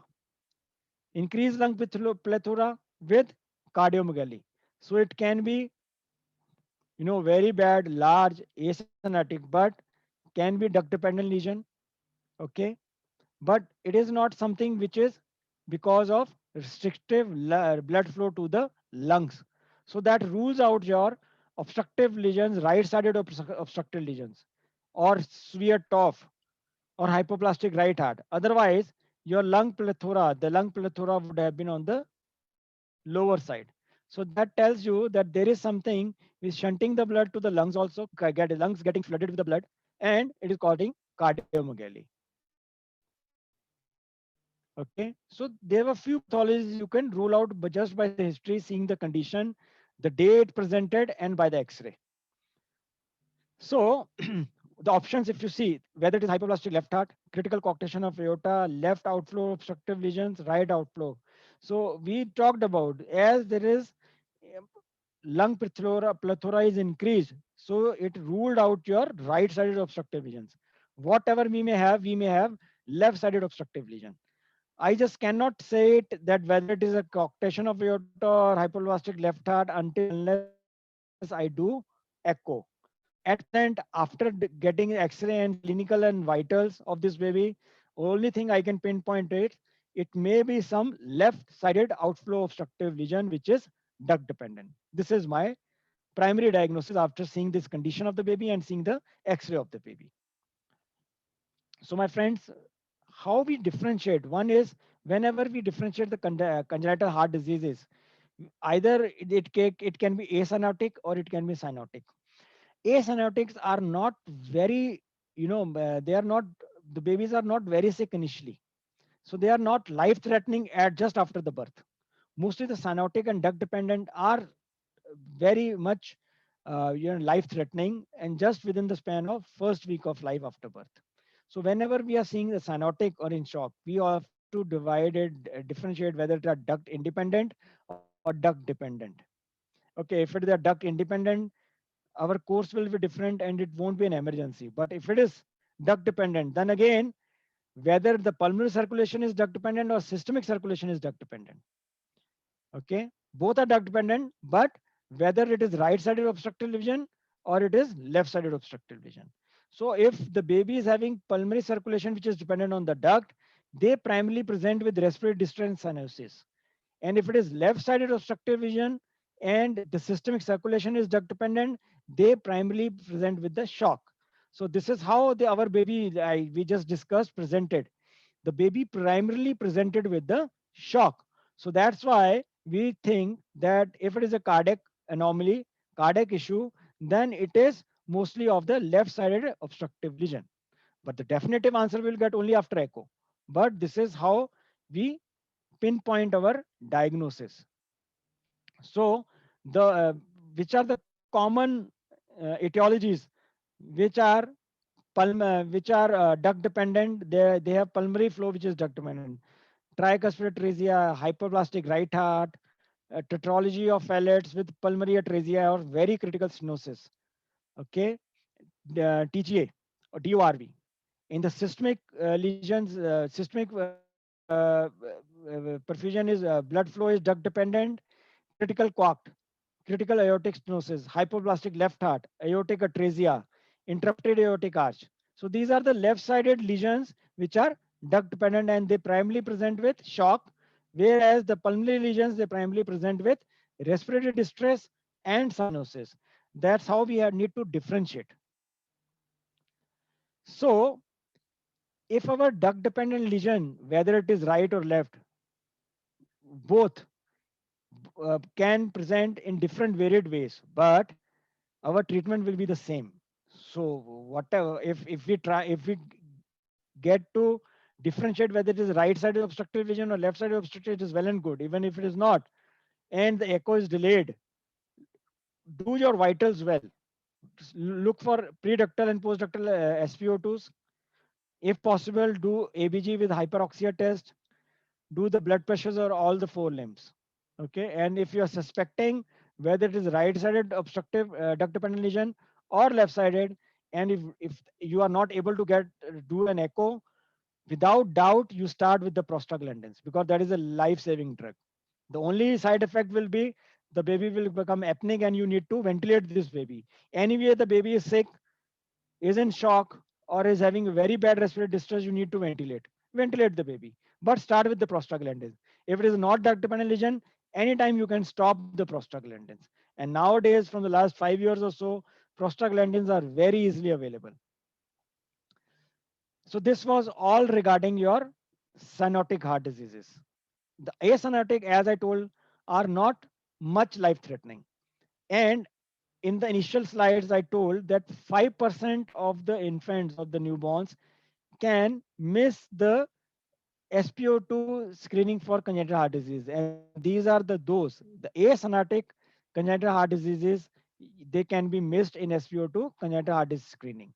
Increased lung plethora with cardiomegaly. So it can be, very bad, large, asymptomatic, but can be duct-dependent lesion, okay? But it is not something which is because of restrictive blood flow to the lungs. So that rules out your obstructive lesions, right-sided obstructive lesions, or severe TOF, or hypoplastic right heart. Otherwise, your the lung plethora would have been on the lower side. So that tells you that there is something is shunting the blood to the lungs also, lungs getting flooded with the blood, and it is causing cardiomegaly. Okay, so there were few pathologies you can rule out but just by the history, seeing the condition, the day it presented, and by the X-ray. So the options, if you see whether it is hypoplastic left heart, critical coarctation of aorta, left outflow obstructive lesions, right outflow. So we talked about as there is um, lung plethora is increased, so it ruled out your right-sided obstructive lesions. Whatever we may have left-sided obstructive lesion. I just cannot say it that whether it is a coarctation of aorta or hypoplastic left heart until unless I do echo. At present, after getting X-ray and clinical and vitals of this baby, only thing I can pinpoint it may be some left-sided outflow obstructive lesion which is duct dependent. This is my primary diagnosis after seeing this condition of the baby and seeing the X-ray of the baby. So my friends, how we differentiate? One is whenever we differentiate the congenital heart diseases, either it can be acyanotic or it can be cyanotic. Acyanotics are not very, they are not, the babies are not very sick initially. So they are not life threatening at just after the birth. Mostly the cyanotic and duct dependent are very much life threatening and just within the span of first week of life after birth. So whenever we are seeing the cyanotic or in shock, we have to divide it, differentiate whether it are duct independent or duct dependent. Okay, if it is a duct independent, our course will be different and it won't be an emergency. But if it is duct dependent, then again, whether the pulmonary circulation is duct dependent or systemic circulation is duct dependent. Okay, both are duct dependent, but whether it is right-sided obstructive lesion or it is left-sided obstructive lesion. So if the baby is having pulmonary circulation which is dependent on the duct, they primarily present with respiratory distress cyanosis. And if it is left-sided obstructive lesion and the systemic circulation is duct dependent, they primarily present with the shock. So this is how our baby we just discussed presented. The baby primarily presented with the shock. So that's why we think that if it is a cardiac anomaly, cardiac issue, then it is mostly of the left-sided obstructive lesion. But the definitive answer we'll get only after echo. But this is how we pinpoint our diagnosis. So which are the common etiologies which are which are duct dependent. They have pulmonary flow which is duct dependent. Tricuspid atresia, hyperplastic right heart, tetralogy of Fallot's with pulmonary atresia or very critical stenosis. Okay, TGA or DORV. In the systemic lesions, systemic perfusion is blood flow is duct dependent, critical coact, critical aortic stenosis, hypoplastic left heart, aortic atresia, interrupted aortic arch. So these are the left-sided lesions which are duct dependent and they primarily present with shock, whereas the pulmonary lesions they primarily present with respiratory distress and cyanosis. That's how we need to differentiate. So if our duct dependent lesion, whether it is right or left, both can present in different varied ways, but our treatment will be the same. So whatever, if we get to differentiate whether it is right sided obstructive vision or left sided obstructive, it is well and good. Even if it is not, and the echo is delayed, do your vitals well. Look for preductal and postductal SpO2s. If possible, do ABG with hyperoxia test. Do the blood pressures or all the four limbs. Okay, and if you are suspecting whether it is right-sided obstructive duct-dependent lesion or left-sided, and if you are not able to get do an echo, without doubt you start with the prostaglandins because that is a life-saving drug. The only side effect will be the baby will become apneic and you need to ventilate this baby. Anyway, the baby is sick, is in shock, or is having very bad respiratory distress, you need to ventilate. Ventilate the baby, but start with the prostaglandins. If it is not duct dependent lesion, anytime you can stop the prostaglandins. And nowadays, from the last 5 years or so, prostaglandins are very easily available. So this was all regarding your cyanotic heart diseases. The acyanotic, as I told, are not much life threatening. And in the initial slides, I told that 5% of the infants or the newborns can miss the SpO2 screening for congenital heart disease. And these are the acyanotic congenital heart diseases, they can be missed in SpO2 congenital heart disease screening.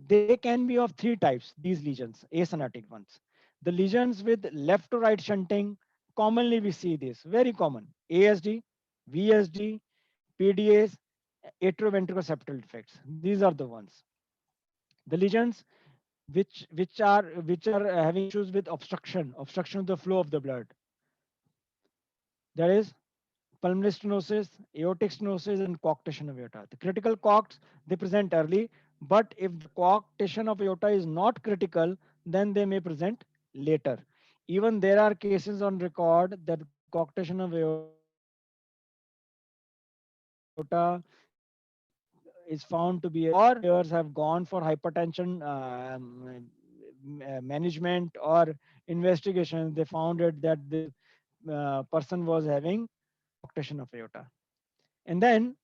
They can be of three types, these lesions, acyanotic ones. The lesions with left to right shunting, commonly we see this, very common, ASD, VSD, PDAs, atrioventricular septal defects. These are the ones. The lesions which are having issues with obstruction of the flow of the blood. That is pulmonary stenosis, aortic stenosis, and coarctation of aorta. The critical coarcts they present early, but if the coarctation of aorta is not critical, then they may present later. Even there are cases on record that coarctation of aorta is found to be or players have gone for hypertension management or investigation. They found it that the person was having coarctation of aorta. And then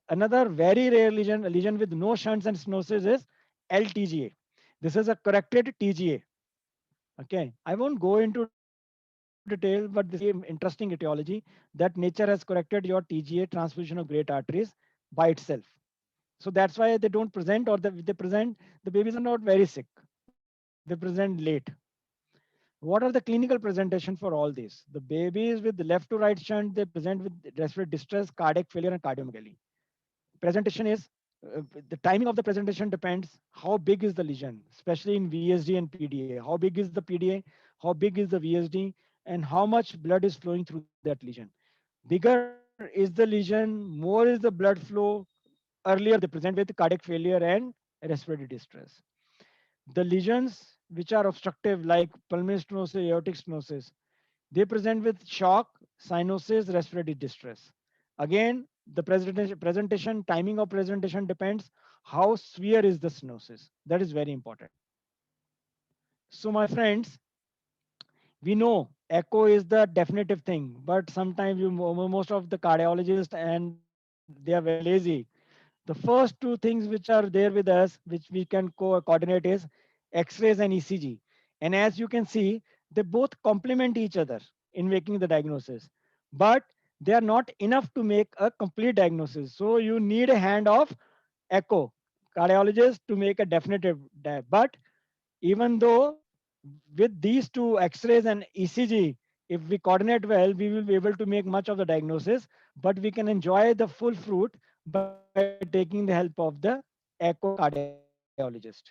another very rare lesion, a lesion with no shunts and stenosis is LTGA. This is a corrected TGA. Okay, I won't go into detail, but this is interesting etiology that nature has corrected your TGA, transfusion of great arteries, by itself. So that's why they don't present or they present, the babies are not very sick. They present late. What are the clinical presentation for all these? The babies with the left to right shunt, they present with respiratory distress, cardiac failure, and cardiomegaly. Presentation is the timing of the presentation depends how big is the lesion, especially in VSD and PDA. How big is the PDA? How big is the VSD? And how much blood is flowing through that lesion? Bigger is the lesion, more is the blood flow. Earlier, they present with cardiac failure and respiratory distress. The lesions which are obstructive, like pulmonary stenosis, aortic stenosis, they present with shock, cyanosis, respiratory distress. Again, the presentation, timing of presentation depends how severe is the stenosis. That is very important. So my friends, we know echo is the definitive thing, but sometimes most of the cardiologists and they are very lazy. The first two things which are there with us, which we can coordinate is X-rays and ECG. And as you can see, they both complement each other in making the diagnosis, but they are not enough to make a complete diagnosis. So you need a hand of echo, cardiologist to make a definitive. But even though with these two X-rays and ECG, if we coordinate well, we will be able to make much of the diagnosis, but we can enjoy the full fruit by taking the help of the echocardiologist.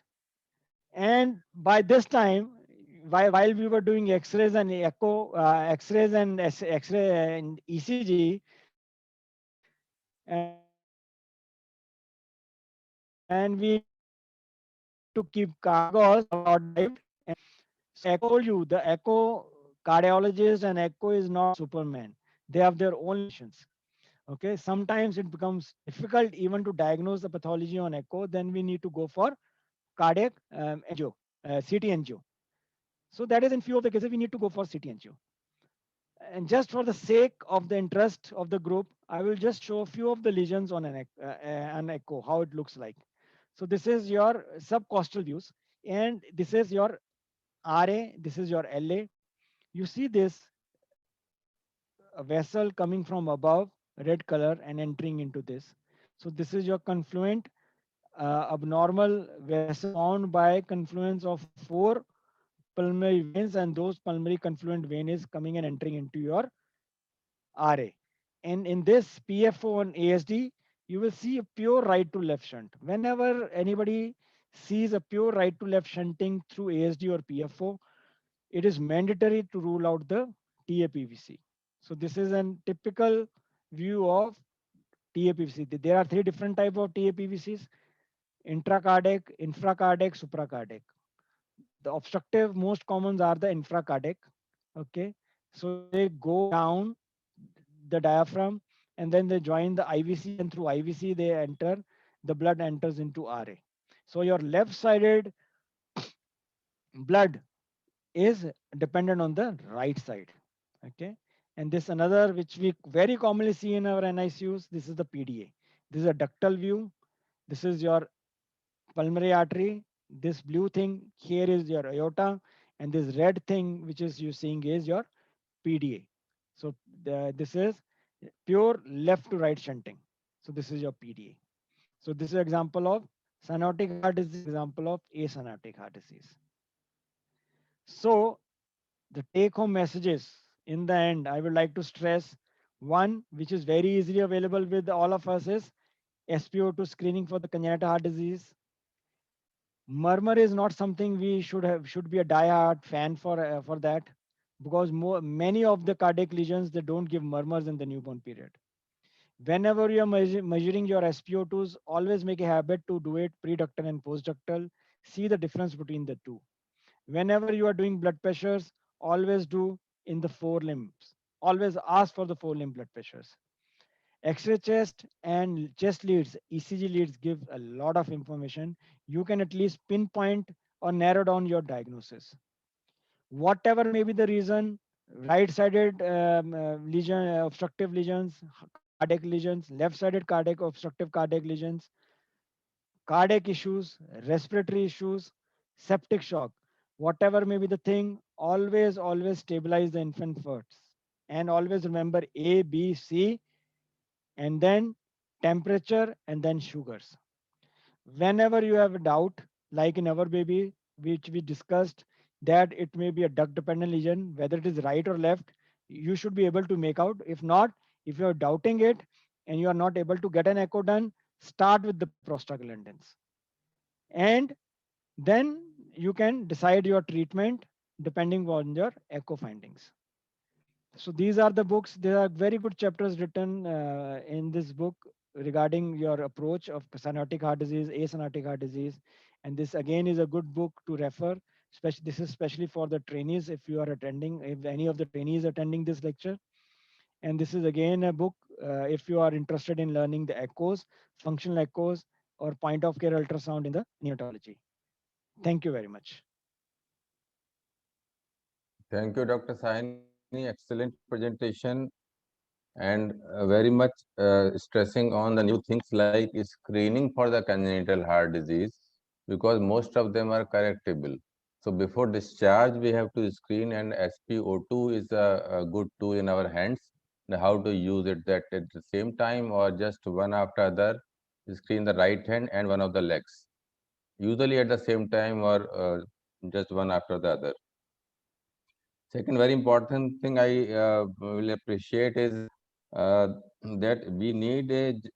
And by this time, while we were doing X-rays and X-rays and X-ray and ECG, and we need to keep calm because so echo told you the echo cardiologist and echo is not Superman. They have their own limitations. Okay, sometimes it becomes difficult even to diagnose the pathology on echo. Then we need to go for cardiac angio, CT angio. So that is in few of the cases we need to go for CT angio. And just for the sake of the interest of the group, I will just show a few of the lesions on an echo, how it looks like. So this is your subcostal views, and this is your RA, this is your LA. You see this a vessel coming from above, red color, and entering into this. So this is your confluent abnormal vessel formed by confluence of four pulmonary veins, and those pulmonary confluent vein is coming and entering into your RA. And in this PFO and ASD, you will see a pure right to left shunt. Whenever anybody sees a pure right to left shunting through ASD or PFO, it is mandatory to rule out the TAPVC. So this is a typical view of TAPVC. There are three different type of TAPVCs: intracardiac, infracardiac, supracardiac. The obstructive most commons are the infracardiac. Okay, so they go down the diaphragm and then they join the IVC, and through IVC they enter, the blood enters into RA. So your left sided blood is dependent on the right side. Okay, and this another which we very commonly see in our NICUs. This is the PDA. This is a ductal view. This is your pulmonary artery. This blue thing here is your aorta, and this red thing which is you seeing is your PDA. So this is pure left to right shunting. So this is your PDA. So this is example of cyanotic heart disease, example of acyanotic heart disease. So the take home messages in the end, I would like to stress one, which is very easily available with all of us, is SpO2 screening for the congenital heart disease. Murmur is not something we should be a die-hard fan for that, because many of the cardiac lesions they don't give murmurs in the newborn period. Whenever you are measuring your SpO2s, always make a habit to do it pre-ductal and post-ductal. See the difference between the two. Whenever you are doing blood pressures, always do in the four limbs. Always ask for the four limb blood pressures. X-ray chest and chest leads, ECG leads give a lot of information. You can at least pinpoint or narrow down your diagnosis. Whatever may be the reason, right-sided lesion, obstructive lesions, cardiac lesions, left-sided cardiac obstructive cardiac lesions, cardiac issues, respiratory issues, septic shock, whatever may be the thing, always stabilize the infant first. And always remember A, B, C, and then temperature and then sugars. Whenever you have a doubt, like in our baby, which we discussed, that it may be a duct dependent lesion, whether it is right or left, you should be able to make out. If not, if you are doubting it and you are not able to get an echo done, start with the prostaglandins. And then you can decide your treatment depending on your echo findings. So these are the books. There are very good chapters written in this book regarding your approach of cyanotic heart disease, acyanotic heart disease. And this again is a good book to refer. Especially, this is especially for the trainees if you are attending, if any of the trainees attending this lecture. And this is again a book if you are interested in learning the echoes, functional echoes, or point of care ultrasound in the neonatology. Thank you very much. Thank you, Dr. Sahini. Excellent presentation and very much stressing on the new things like screening for the congenital heart disease, because most of them are correctable. So before discharge, we have to screen, and SpO2 is a good tool in our hands. And how to use it, that at the same time or just one after other, screen the right hand and one of the legs, usually at the same time or just one after the other. Second very important thing I will appreciate is uh, that we need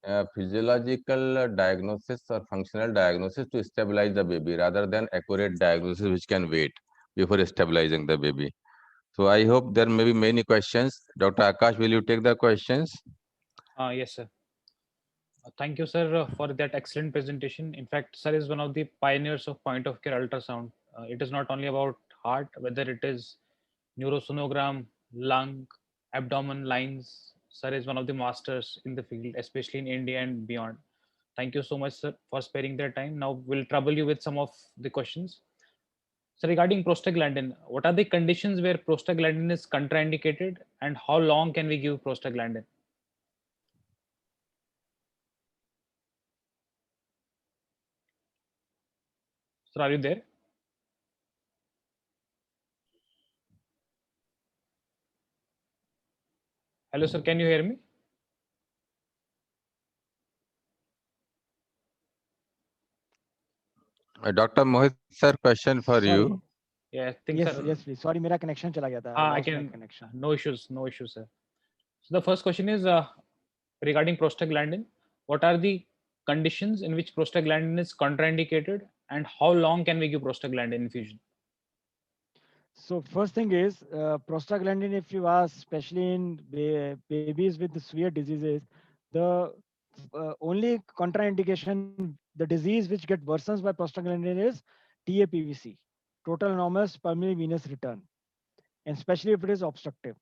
a physiological diagnosis or functional diagnosis to stabilize the baby rather than accurate diagnosis which can wait before stabilizing the baby. So I hope there may be many questions. Dr. Akash, will you take the questions? Yes, sir. Thank you, sir, for that excellent presentation. In fact, sir is one of the pioneers of point of care ultrasound. It is not only about heart, whether it is neurosonogram, lung, abdomen lines. Sir is one of the masters in the field, especially in India and beyond. Thank you so much, sir, for sparing their time. Now we'll trouble you with some of the questions. So regarding prostaglandin, what are the conditions where prostaglandin is contraindicated and how long can we give prostaglandin? Sir, are you there? Hello, sir, can you hear me? Dr. Mohit sir, question for Sorry. you. Yeah, I think, Yes, sir, yes, please. Sorry, मेरा connection चला गया था. I I lost my can, connection. no issues, sir. So the first question is regarding prostaglandin. What are the conditions in which prostaglandin is contraindicated and how long can we give prostaglandin infusion? So first thing is prostaglandin. If you ask, especially in babies with the severe diseases, the only contraindication, the disease which get worsens by prostaglandin is TAPVC, total enormous pulmonary venous return, and especially if it is obstructive.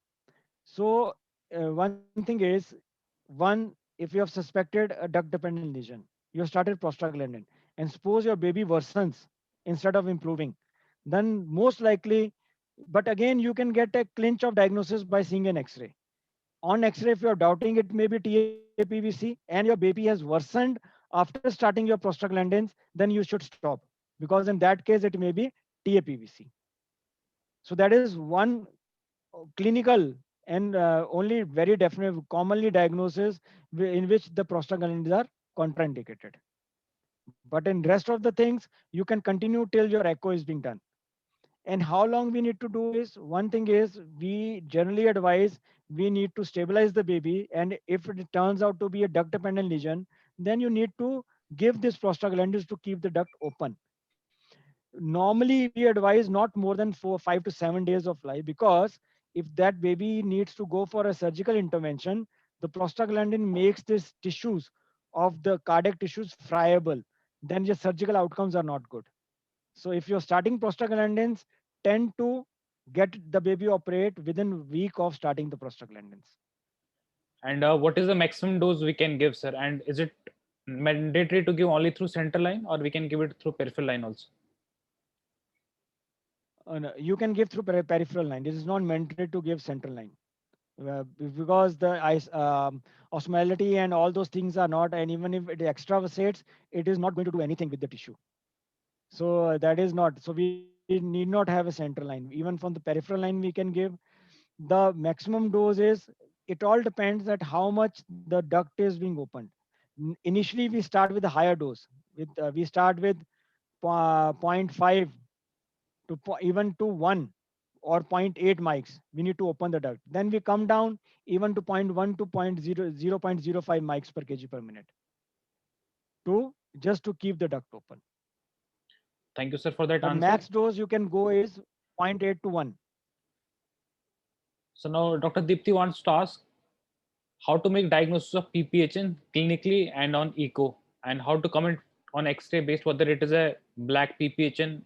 So one thing is, one, if you have suspected a duct dependent lesion, you have started prostaglandin, and suppose your baby worsens instead of improving, then most likely, but again, you can get a clinch of diagnosis by seeing an X-ray. On X-ray, if you're doubting it may be TAPVC and your baby has worsened after starting your prostaglandins, then you should stop, because in that case, it may be TAPVC. So that is one clinical and only very definite, commonly diagnosis in which the prostaglandins are contraindicated. But in rest of the things, you can continue till your echo is being done. And how long we need to do is, one thing is, we generally advise we need to stabilize the baby. And if it turns out to be a duct dependent lesion, then you need to give this prostaglandins to keep the duct open. Normally we advise not more than 5 to 7 days of life, because if that baby needs to go for a surgical intervention, the prostaglandin makes these tissues of the cardiac tissues friable, then your surgical outcomes are not good. So if you're starting prostaglandins, tend to get the baby operate within week of starting the prostaglandins. And what is the maximum dose we can give, sir? And is it mandatory to give only through central line or we can give it through peripheral line also? No, you can give through peripheral line. This is not mandatory to give central line. Because the osmolality and all those things are not, and even if it extravasates, it is not going to do anything with the tissue. So that is not, so we need not have a central line. Even from the peripheral line we can give. The maximum dose is, it all depends at how much the duct is being opened. Initially we start with a higher dose, with we start with zero point 0.5 to even to 1 or zero point 0.8 mics, we need to open the duct. Then we come down even to zero point 0.1 to 0 0.05 mics per kg per minute, to just to keep the duct open. Thank you, sir, for that But answer. max dose you can go is 0.8 to 1. So now Dr. Deepthi wants to ask how to make diagnosis of PPHN clinically and on echo, and how to comment on X-ray based whether it is a black PPHN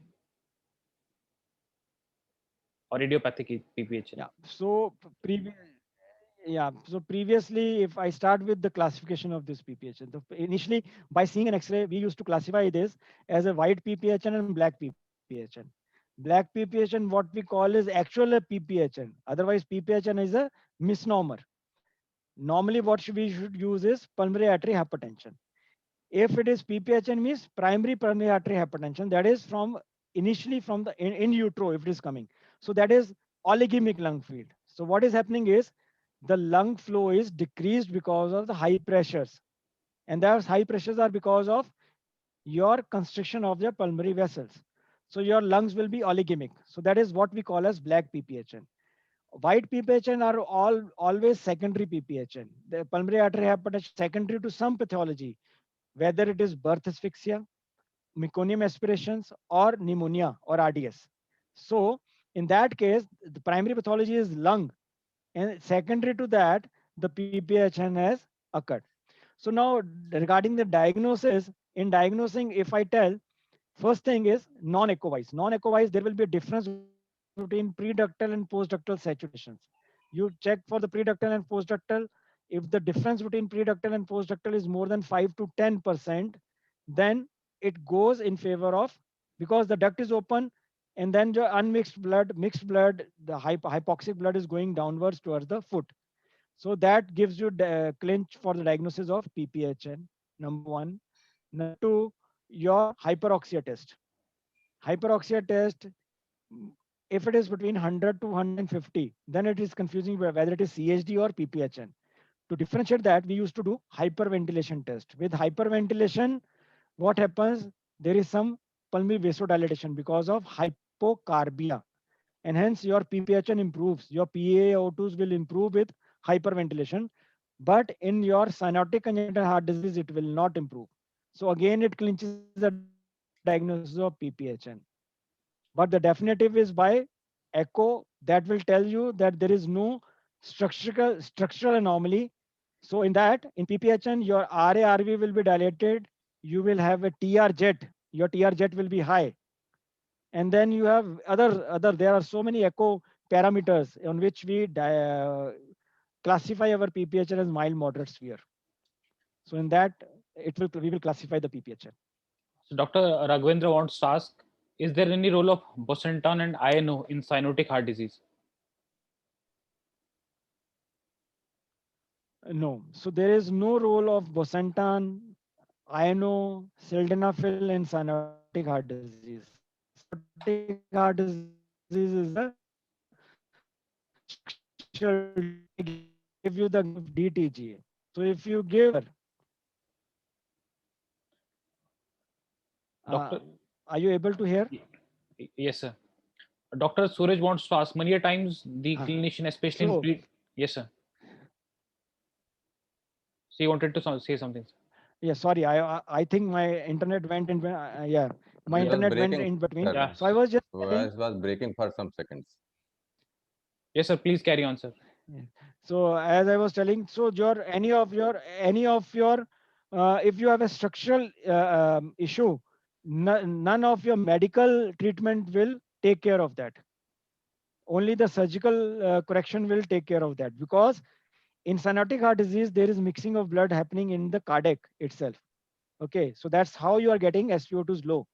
or idiopathic PPHN. Yeah. So previously, if I start with the classification of this PPHN, initially by seeing an X-ray, we used to classify this as a white PPHN and black PPHN. Black PPHN, what we call is actual PPHN. Otherwise, PPHN is a misnomer. Normally, what we should use is pulmonary artery hypertension. If it is PPHN, means primary pulmonary artery hypertension, that is from initially from the in utero, if it is coming. So that is oligemic lung field. So what is happening is the lung flow is decreased because of the high pressures, And those high pressures are because of your constriction of your pulmonary vessels. So your lungs will be oligemic. So that is what we call as black PPHN. White PPHN are always secondary PPHN. The pulmonary artery hypertension secondary to some pathology, whether it is birth asphyxia, meconium aspirations, or pneumonia or RDS. So in that case, the primary pathology is lung, and secondary to that, the PPHN has occurred. So now regarding the diagnosis, in diagnosing, if I tell, first thing is non-echo wise. Non-echo wise, there will be a difference between preductal and post-ductal saturations. You check for the preductal and post-ductal. If the difference between preductal and post-ductal is more than 5 to 10%, then it goes in favor of, because the duct is open, and then the unmixed blood, mixed blood, the hypoxic blood is going downwards towards the foot. So that gives you clinch for the diagnosis of PPHN, number one. Number two, your hyperoxia test. Hyperoxia test, mm, if it is between 100 to 150, then it is confusing whether it is CHD or PPHN. To differentiate that, we used to do hyperventilation test. With hyperventilation, what happens? There is some pulmonary vasodilatation because of hypocarbia, and hence your PPHN improves. Your PaO2s will improve with hyperventilation, but in your cyanotic congenital heart disease, it will not improve. So again, it clinches the diagnosis of PPHN. But the definitive is by echo, that will tell you that there is no structural anomaly. So in that, in PPHN, your RA-RV will be dilated. You will have a TR jet. Your TR jet will be high. And then you have other. There are so many echo parameters on which we classify our PPHN as mild, moderate, severe. So in that, it will we will classify the PPHN. So Dr. Raghavendra wants to ask, is there any role of bosentan and INO in cyanotic heart disease? No. So there is no role of bosentan, INO, sildenafil in cyanotic heart disease. Cyanotic heart disease is a structural. They give you the DTG. So if you give, Doctor, are you able to hear? yes, sir. Dr. Suraj wants to ask, many a times the clinician, especially in So yes, sir. So you wanted to say something, sir. yeah, sorry, I think my internet went in. Yeah, my It was internet went breaking, in between. sir. Yeah. So I was just telling. Voice was breaking for some seconds. Yes, sir. Please carry on, sir. Yeah. So as I was telling, so any of your if you have a structural issue, none of your medical treatment will take care of that. Only the surgical correction will take care of that, because in cyanotic heart disease there is mixing of blood happening in the cardiac itself. Okay, so that's how you are getting SpO2s low.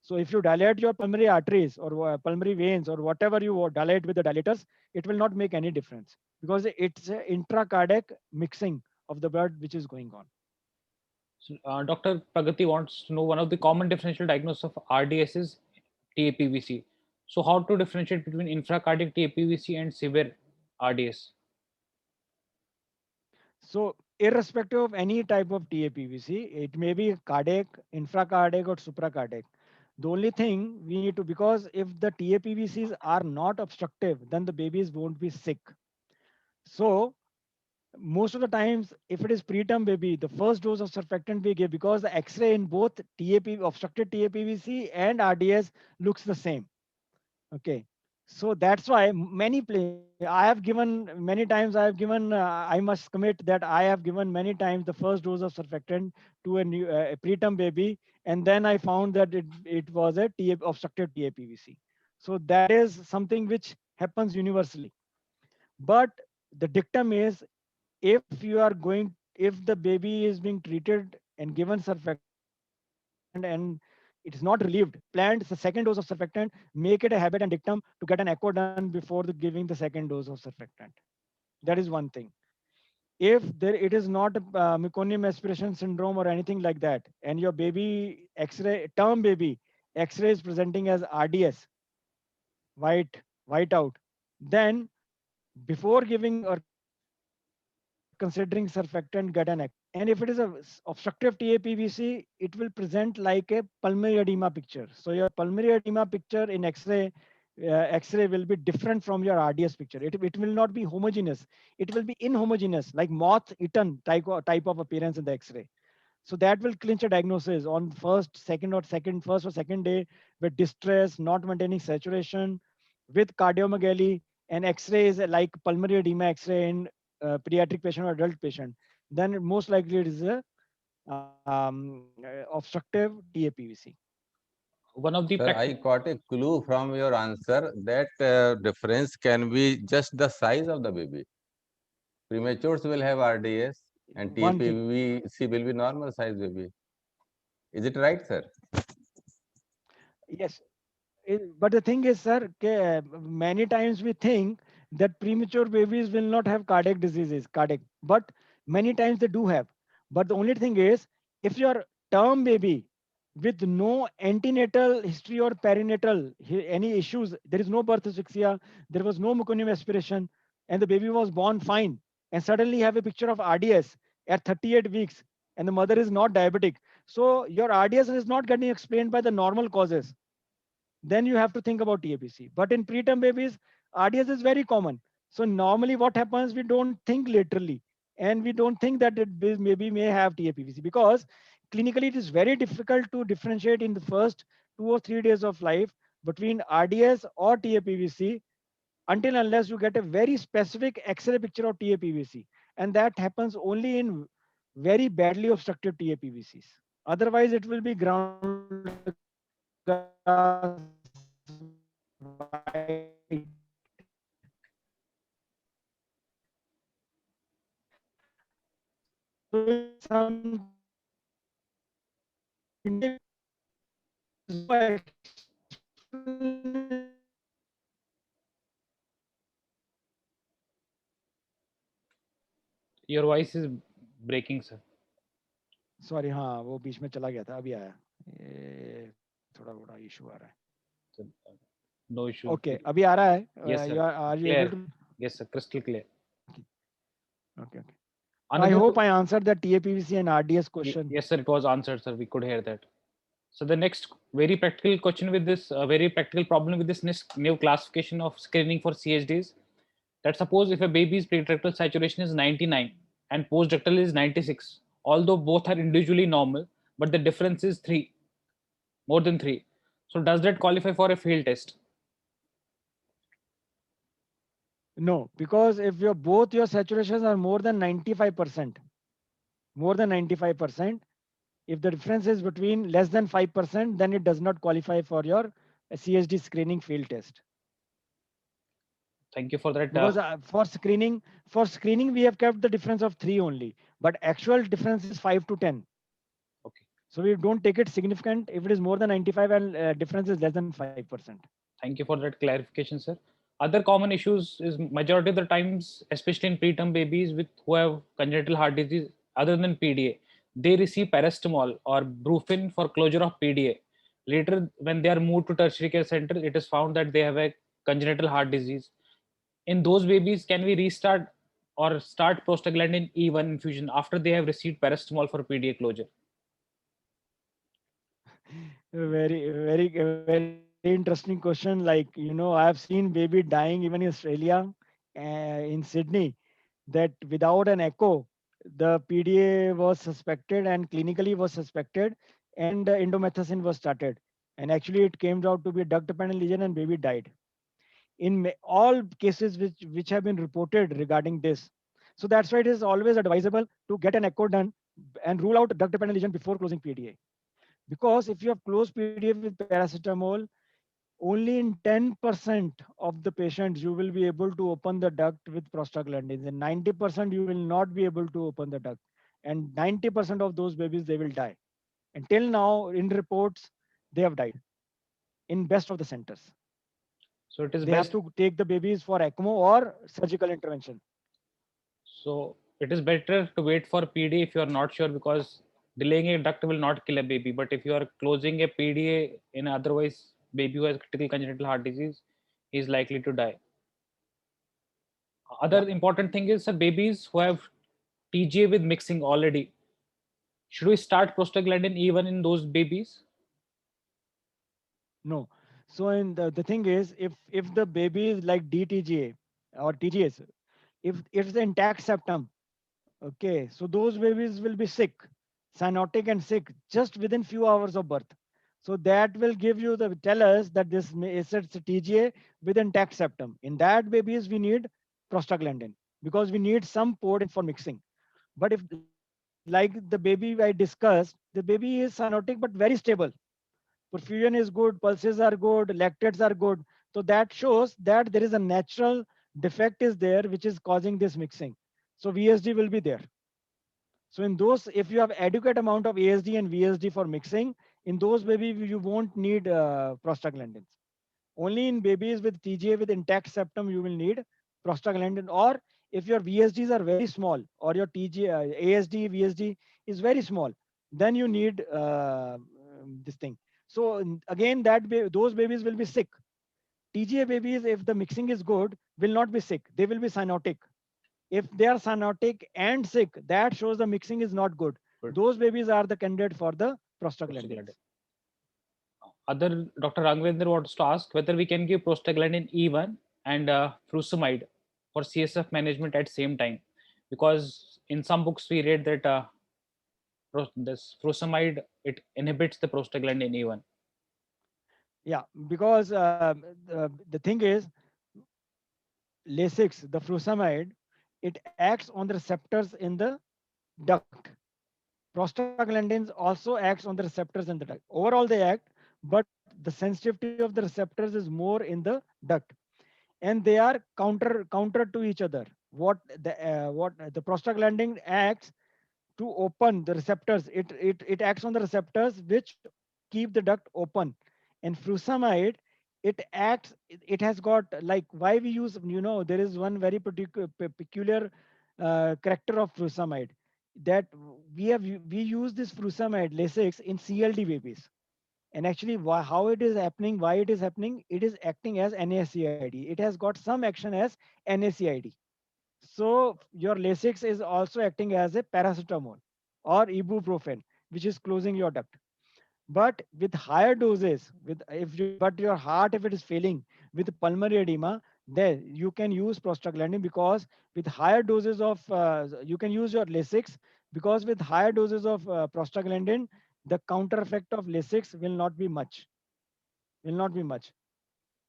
So if you dilate your pulmonary arteries or pulmonary veins or whatever you dilate with the dilators, it will not make any difference, because it's an intracardiac mixing of the blood which is going on. So, Dr. Pragati wants to know, one of the common differential diagnosis of RDS is TAPVC. So how to differentiate between infracardiac TAPVC and severe RDS? So irrespective of any type of TAPVC, it may be cardiac, infracardiac or supracardiac. The only thing we need to, because if the TAPVCs are not obstructive, then the babies won't be sick. So most of the times, if it is preterm baby, the first dose of surfactant we give, because the X-ray in both obstructed TAPVC and RDS looks the same. Okay, so that's why many play. I have given many times. I have given. I must commit that I have given many times the first dose of surfactant to a preterm baby, and then I found that it was a obstructed TAPVC. So that is something which happens universally. But the dictum is, if you are going, if the baby is being treated and given surfactant and it is not relieved, planned the second dose of surfactant, make it a habit and dictum to get an echo done before giving the second dose of surfactant. That is one thing. If there it is not meconium aspiration syndrome or anything like that, and your baby X-ray, term baby X-ray is presenting as RDS, white, white out, then before giving or carrying the second dose of surfactant, make it a habit and dictum to get an echo done before giving the second dose of surfactant. That is one thing. If there it is not meconium aspiration syndrome or anything like that, and your baby X-ray, term baby X-ray is presenting as RDS, white out, then considering surfactant, get an echo. And if it is a obstructive TAPVC, it will present like a pulmonary edema picture. So your pulmonary edema picture in X-ray, X-ray will be different from your RDS picture. It will not be homogeneous. It will be inhomogeneous, like moth-eaten type of appearance in the X-ray. So that will clinch a diagnosis on first or second day with distress, not maintaining saturation, with cardiomegaly, and X-ray is like pulmonary edema X-ray in pediatric patient or adult patient. Then most likely it is a obstructive TAPVC. One of the Sir, I got a clue from your answer that difference can be just the size of the baby. Prematures will have RDS and One thing, TAPVC will be normal size baby. Is it right, sir? yes. But the thing is, sir, many times we think that premature babies will not have cardiac diseases, but many times they do have. But the only thing is, if your term baby with no antenatal history or perinatal any issues, there is no birth asphyxia, there was no meconium aspiration, and the baby was born fine, and suddenly you have a picture of RDS at 38 weeks, and the mother is not diabetic. So your RDS is not getting explained by the normal causes, then you have to think about TAPC. But in preterm babies, RDS is very common. So normally what happens, we don't think laterally, and we don't think that maybe may have TAPVC, because clinically it is very difficult to differentiate in the first 2 or 3 days of life between RDS or TAPVC until unless you get a very specific X-ray picture of TAPVC. And that happens only in very badly obstructed TAPVCs. Otherwise, it will be ground white. So some your voice is breaking, sir. Sorry हाँ वो बीच में चला गया था अभी आया ये थोड़ा बड़ा इशू आ रहा है So, no issue. ओके अभी आ रहा है Yes, sir. Are you Clear. Able to Yes, sir. Crystal clear. Okay okay I Another. hope I answered the TAPVC and RDS question. Yes, sir. It was answered, sir. We could hear that. So the next very practical question with this, very practical problem with this new classification of screening for CHDs. That suppose if a baby's prerectal saturation is 99 and postrectal is 96, although both are individually normal, but the difference is 3, more than 3. So does that qualify for a field test? No, because if both your saturations are more than 95%, if the difference is between less than 5%, then it does not qualify for your CHD screening field test. Thank you for that. Because for screening we have kept the difference of 3 only, but actual difference is 5 to 10. Okay. So we don't take it significant if it is more than 95 and difference is less than 5%. Thank you for that clarification, sir. Other common issues is majority of the times, especially in preterm babies with who have congenital heart disease, other than PDA, they receive paracetamol or brufen for closure of PDA. Later, when they are moved to tertiary care center, it is found that they have a congenital heart disease. In those babies, can we restart or start prostaglandin E1 infusion after they have received paracetamol for PDA closure? Very interesting question. Like, I have seen baby dying even in Australia, in Sydney, that without an echo, the PDA was suspected and clinically was suspected, and indomethacin was started. And actually, it came out to be a duct dependent lesion, and baby died. In all cases which have been reported regarding this. So that's why it is always advisable to get an echo done and rule out duct dependent lesion before closing PDA. Because if you have closed PDA with paracetamol, only in 10% of the patients you will be able to open the duct with prostaglandins. In 90% you will not be able to open the duct. And 90% of those babies, they will die. Until now, in reports, they have died in best of the centers. So it is They have best. to take the babies for ECMO or surgical intervention. So it is better to wait for PDA if you are not sure, because delaying a duct will not kill a baby. But if you are closing a PDA in otherwise baby who has critical congenital heart disease, he is likely to die. Yeah. Other important thing is babies who have TGA with mixing already, should we start prostaglandin even in those babies? No. So in the thing is, if the baby is like DTGA or TGS, if it's the intact septum, okay, so those babies will be sick, cyanotic and sick just within few hours of birth. So that will give you the tell us that is it's a TGA with intact septum. In that babies we need prostaglandin because we need some port for mixing. But if like the baby I discussed, the baby is cyanotic but very stable. Perfusion is good, pulses are good, lactates are good. So that shows that there is a natural defect is there which is causing this mixing. So VSD will be there. So in those, if you have adequate amount of ASD and VSD for mixing, in those baby you won't need prostaglandins. Only in babies with TGA with intact septum you will need prostaglandin. Or if your VSDs are very small or your TGA, ASD, VSD is very small, then you need this thing. So again, those babies will be sick. TGA babies, if the mixing is good, will not be sick. They will be cyanotic. If they are cyanotic and sick, that shows the mixing is not good. Good. Those babies are the candidate for the prostaglandins. Prostaglandin. Other Dr. Raghavendra wants to ask whether we can give prostaglandin E1 and furosemide for CSF management at same time, because in some books we read that this furosemide it inhibits the prostaglandin E1. Yeah, because the thing is, Lasix, the furosemide, it acts on the receptors in the duct. Prostaglandins also acts on the receptors in the duct. Overall, they act, but the sensitivity of the receptors is more in the duct, and they are counter to each other. What the prostaglandin acts to open the receptors. It acts on the receptors which keep the duct open. And furosemide, it has got like why we use, there is one very peculiar character of furosemide that we use this furosemide Lasix in CLD babies. And actually, how it is happening, why it is happening, it is acting as NaCid. It has got some action as NaCid. So your Lasix is also acting as a paracetamol or ibuprofen, which is closing your duct. But with higher doses, but your heart if it is failing with pulmonary edema, then you can use prostaglandin because with higher doses of you can use your Lasix because with higher doses of prostaglandin, the counter effect of Lasix will not be much.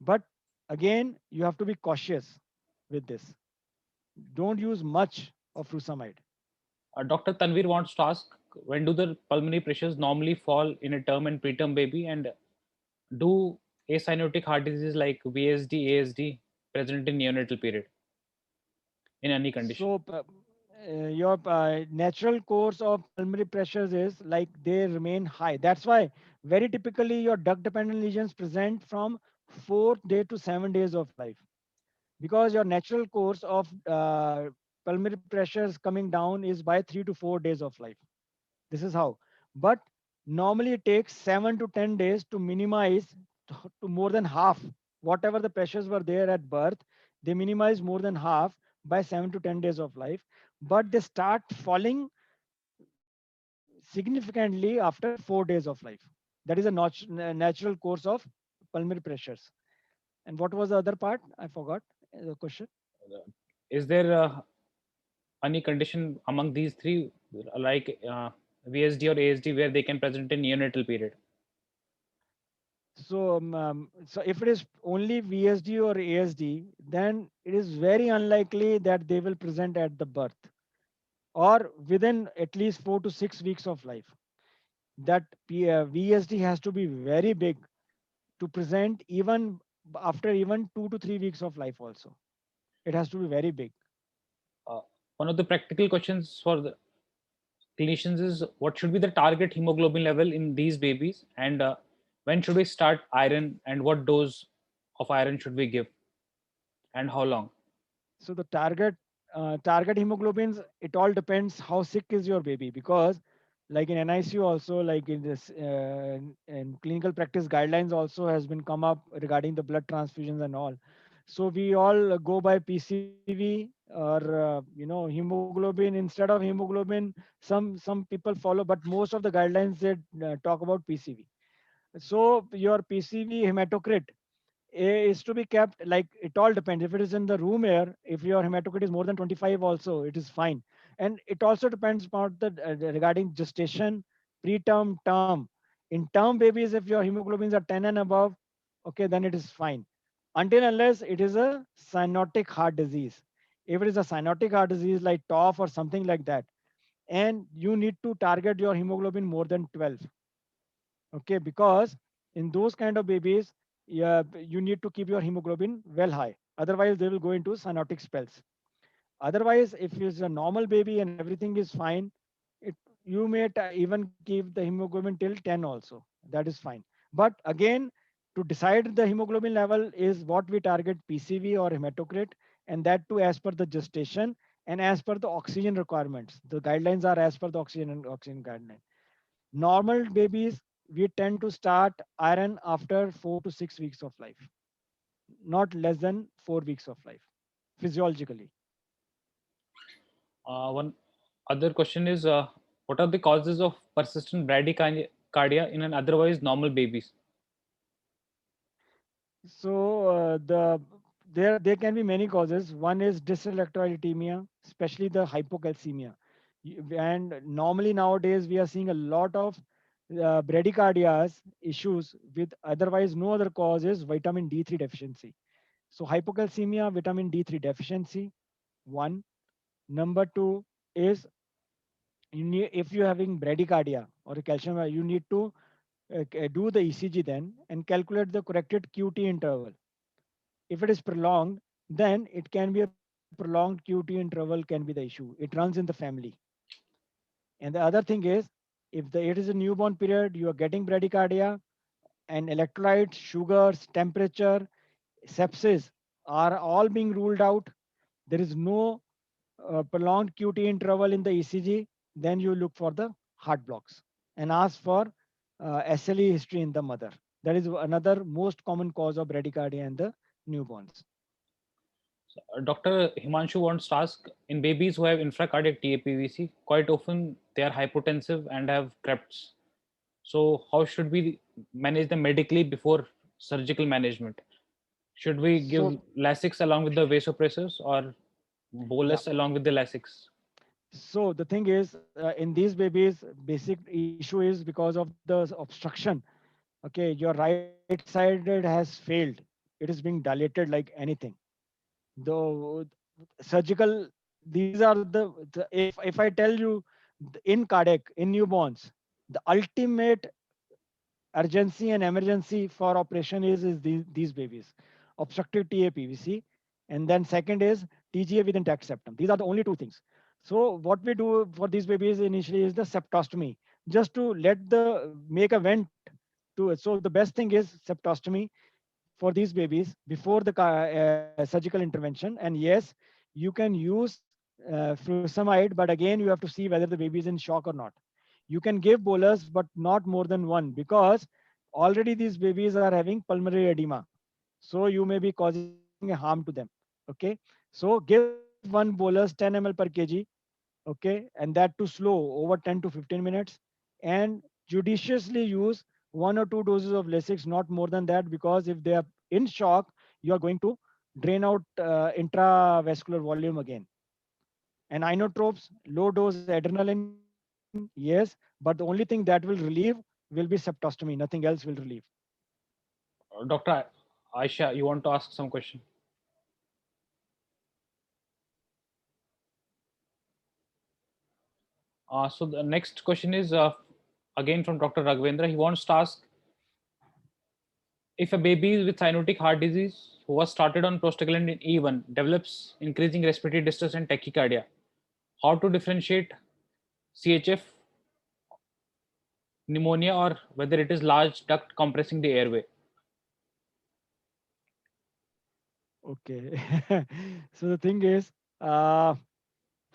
But again, you have to be cautious with this. Don't use much of furosemide. Dr. Tanvir wants to ask when do the pulmonary pressures normally fall in a term and preterm baby, and do acyanotic heart disease like VSD, ASD present in neonatal period in any condition? So your natural course of pulmonary pressures is like they remain high. That's why very typically your duct dependent lesions present from 4th day to 7 days of life because your natural course of pulmonary pressures coming down is by 3 to 4 days of life. This is how. But normally it takes 7 to 10 days to minimize to more than half. Whatever the pressures were there at birth, they minimize more than half by 7 to 10 days of life. But they start falling significantly after 4 days of life. That is a natural course of pulmonary pressures. And what was the other part? I forgot the question. Is there any condition among these three, like VSD or ASD, where they can present in neonatal period? So if it is only VSD or ASD, then it is very unlikely that they will present at the birth or within at least 4 to 6 weeks of life. That VSD has to be very big to present even after even 2 to 3 weeks of life also. It has to be very big. Uh, One of the practical questions for the clinicians is what should be the target hemoglobin level in these babies, and when should we start iron, and what dose of iron should we give, and how long? So the target hemoglobins, it all depends how sick is your baby because like in NICU also like in this in clinical practice guidelines also has been come up regarding the blood transfusions and all. So we all go by PCV or hemoglobin instead of hemoglobin. Some people follow, but most of the guidelines they talk about PCV. So your PCV hematocrit is to be kept, like, it all depends. If it is in the room air, if your hematocrit is more than 25 also, it is fine. And it also depends about the regarding gestation, preterm, term. In term babies, if your hemoglobins are 10 and above, okay, then it is fine, until unless it is a cyanotic heart disease. If it is a cyanotic heart disease like TOF or something like that, and you need to target your hemoglobin more than 12. Okay, because in those kind of babies, yeah, you need to keep your hemoglobin well high, otherwise they will go into cyanotic spells. Otherwise, if it's a normal baby and everything is fine, it you may even keep the hemoglobin till 10 also, that is fine. But again, to decide the hemoglobin level is what we target, PCV or hematocrit, and that too as per the gestation and as per the oxygen requirements. The guidelines are as per the oxygen guideline. Normal babies, we tend to start iron after 4 to 6 weeks of life, not less than 4 weeks of life, physiologically. One other question is, what are the causes of persistent bradycardia in an otherwise normal babies? So there can be many causes. One is dyselectrolytemia, especially the hypocalcemia. And normally nowadays we are seeing a lot of bradycardias issues with otherwise no other cause is vitamin D3 deficiency. So hypocalcemia, vitamin D3 deficiency, one. Number two is if you're having bradycardia or calcium, you need to do the ECG then and calculate the corrected QT interval. If it is prolonged, then it can be a prolonged QT interval can be the issue. It runs in the family. And the other thing is, if it is a newborn period, you are getting bradycardia and electrolytes, sugars, temperature, sepsis are all being ruled out. There is no prolonged QT interval in the ECG, then you look for the heart blocks and ask for SLE history in the mother. That is another most common cause of bradycardia in the newborns. So, Dr. Himanshu wants to ask, in babies who have infracardiac TAPVC, quite often they are hypotensive and have creps. So, how should we manage them medically before surgical management? Should we give So, Lasix along with the vasopressors or yeah. bolus along with the Lasix? So the thing is, in these babies, basic issue is because of the obstruction. Okay, your right side has failed. It is being dilated like anything. The surgical, these are if I tell you, in cardiac, in newborns, the ultimate urgency and emergency for operation is these babies, obstructive TAPVC, and then second is TGA with intact septum. These are the only two things. So what we do for these babies initially is the septostomy, just to let the make a vent to it. So the best thing is septostomy for these babies before the surgical intervention. And yes, you can use furosemide, but again you have to see whether the baby is in shock or not. You can give bolus, but not more than one, because already these babies are having pulmonary edema. So you may be causing a harm to them. Okay. So give one bolus 10 ml per kg. Okay. And that too slow over 10 to 15 minutes. And judiciously use 1 or 2 doses of Lasix, not more than that, because if they are in shock, you are going to drain out intravascular volume again. And inotropes, low dose adrenaline, yes, but the only thing that will relieve will be septostomy. Nothing else will relieve. Dr. Aisha, you want to ask some question? So the next question is again from Dr. Raghavendra. He wants to ask, if a baby with cyanotic heart disease who was started on prostaglandin E1 develops increasing respiratory distress and tachycardia, how to differentiate CHF pneumonia or whether it is large duct compressing the airway? Okay. So the thing is, uh,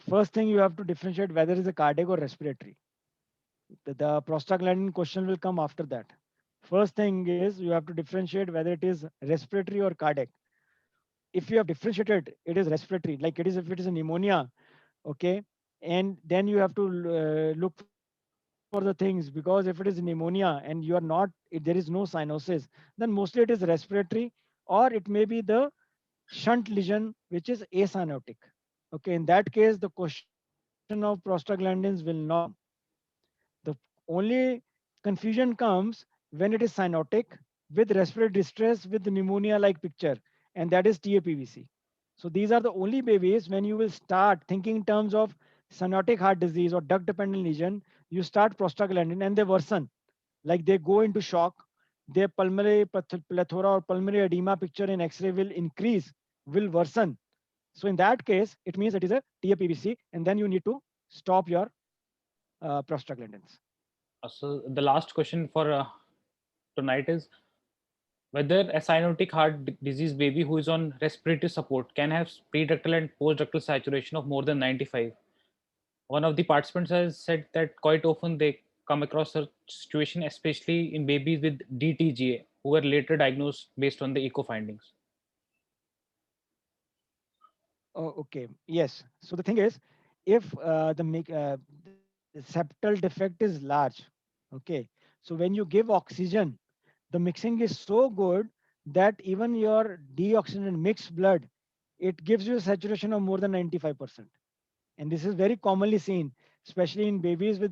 first thing you have to differentiate whether it's a cardiac or respiratory. The prostaglandin question will come after that. First thing is you have to differentiate whether it is respiratory or cardiac. if you have differentiated, it is respiratory, like it is if it is a pneumonia, okay, and then you have to look for the things, because if it is pneumonia and you are not, there is no cyanosis, then mostly it is respiratory, or it may be the shunt lesion which is acyanotic. Okay, in that case, the question of prostaglandins will not come. The only confusion comes when it is cyanotic with respiratory distress with pneumonia like picture, and that is TAPVC. So these are the only babies when you will start thinking in terms of cyanotic heart disease or duct dependent lesion, you start prostaglandin and they worsen, like they go into shock, their pulmonary plethora or pulmonary edema picture in X-ray will increase, will worsen. So in that case, it means it is a TAPVC, and then you need to stop your prostaglandins. So the last question for tonight is whether a cyanotic heart disease baby who is on respiratory support can have pre-ductal and post-ductal saturation of more than 95. One of the participants has said that quite often they come across a situation, especially in babies with DTGA, who were later diagnosed based on the echo findings. Oh, okay. Yes. So the thing is, if the septal defect is large, okay. So when you give oxygen, the mixing is so good that even your deoxygenated mixed blood, it gives you a saturation of more than 95%. And this is very commonly seen, especially in babies with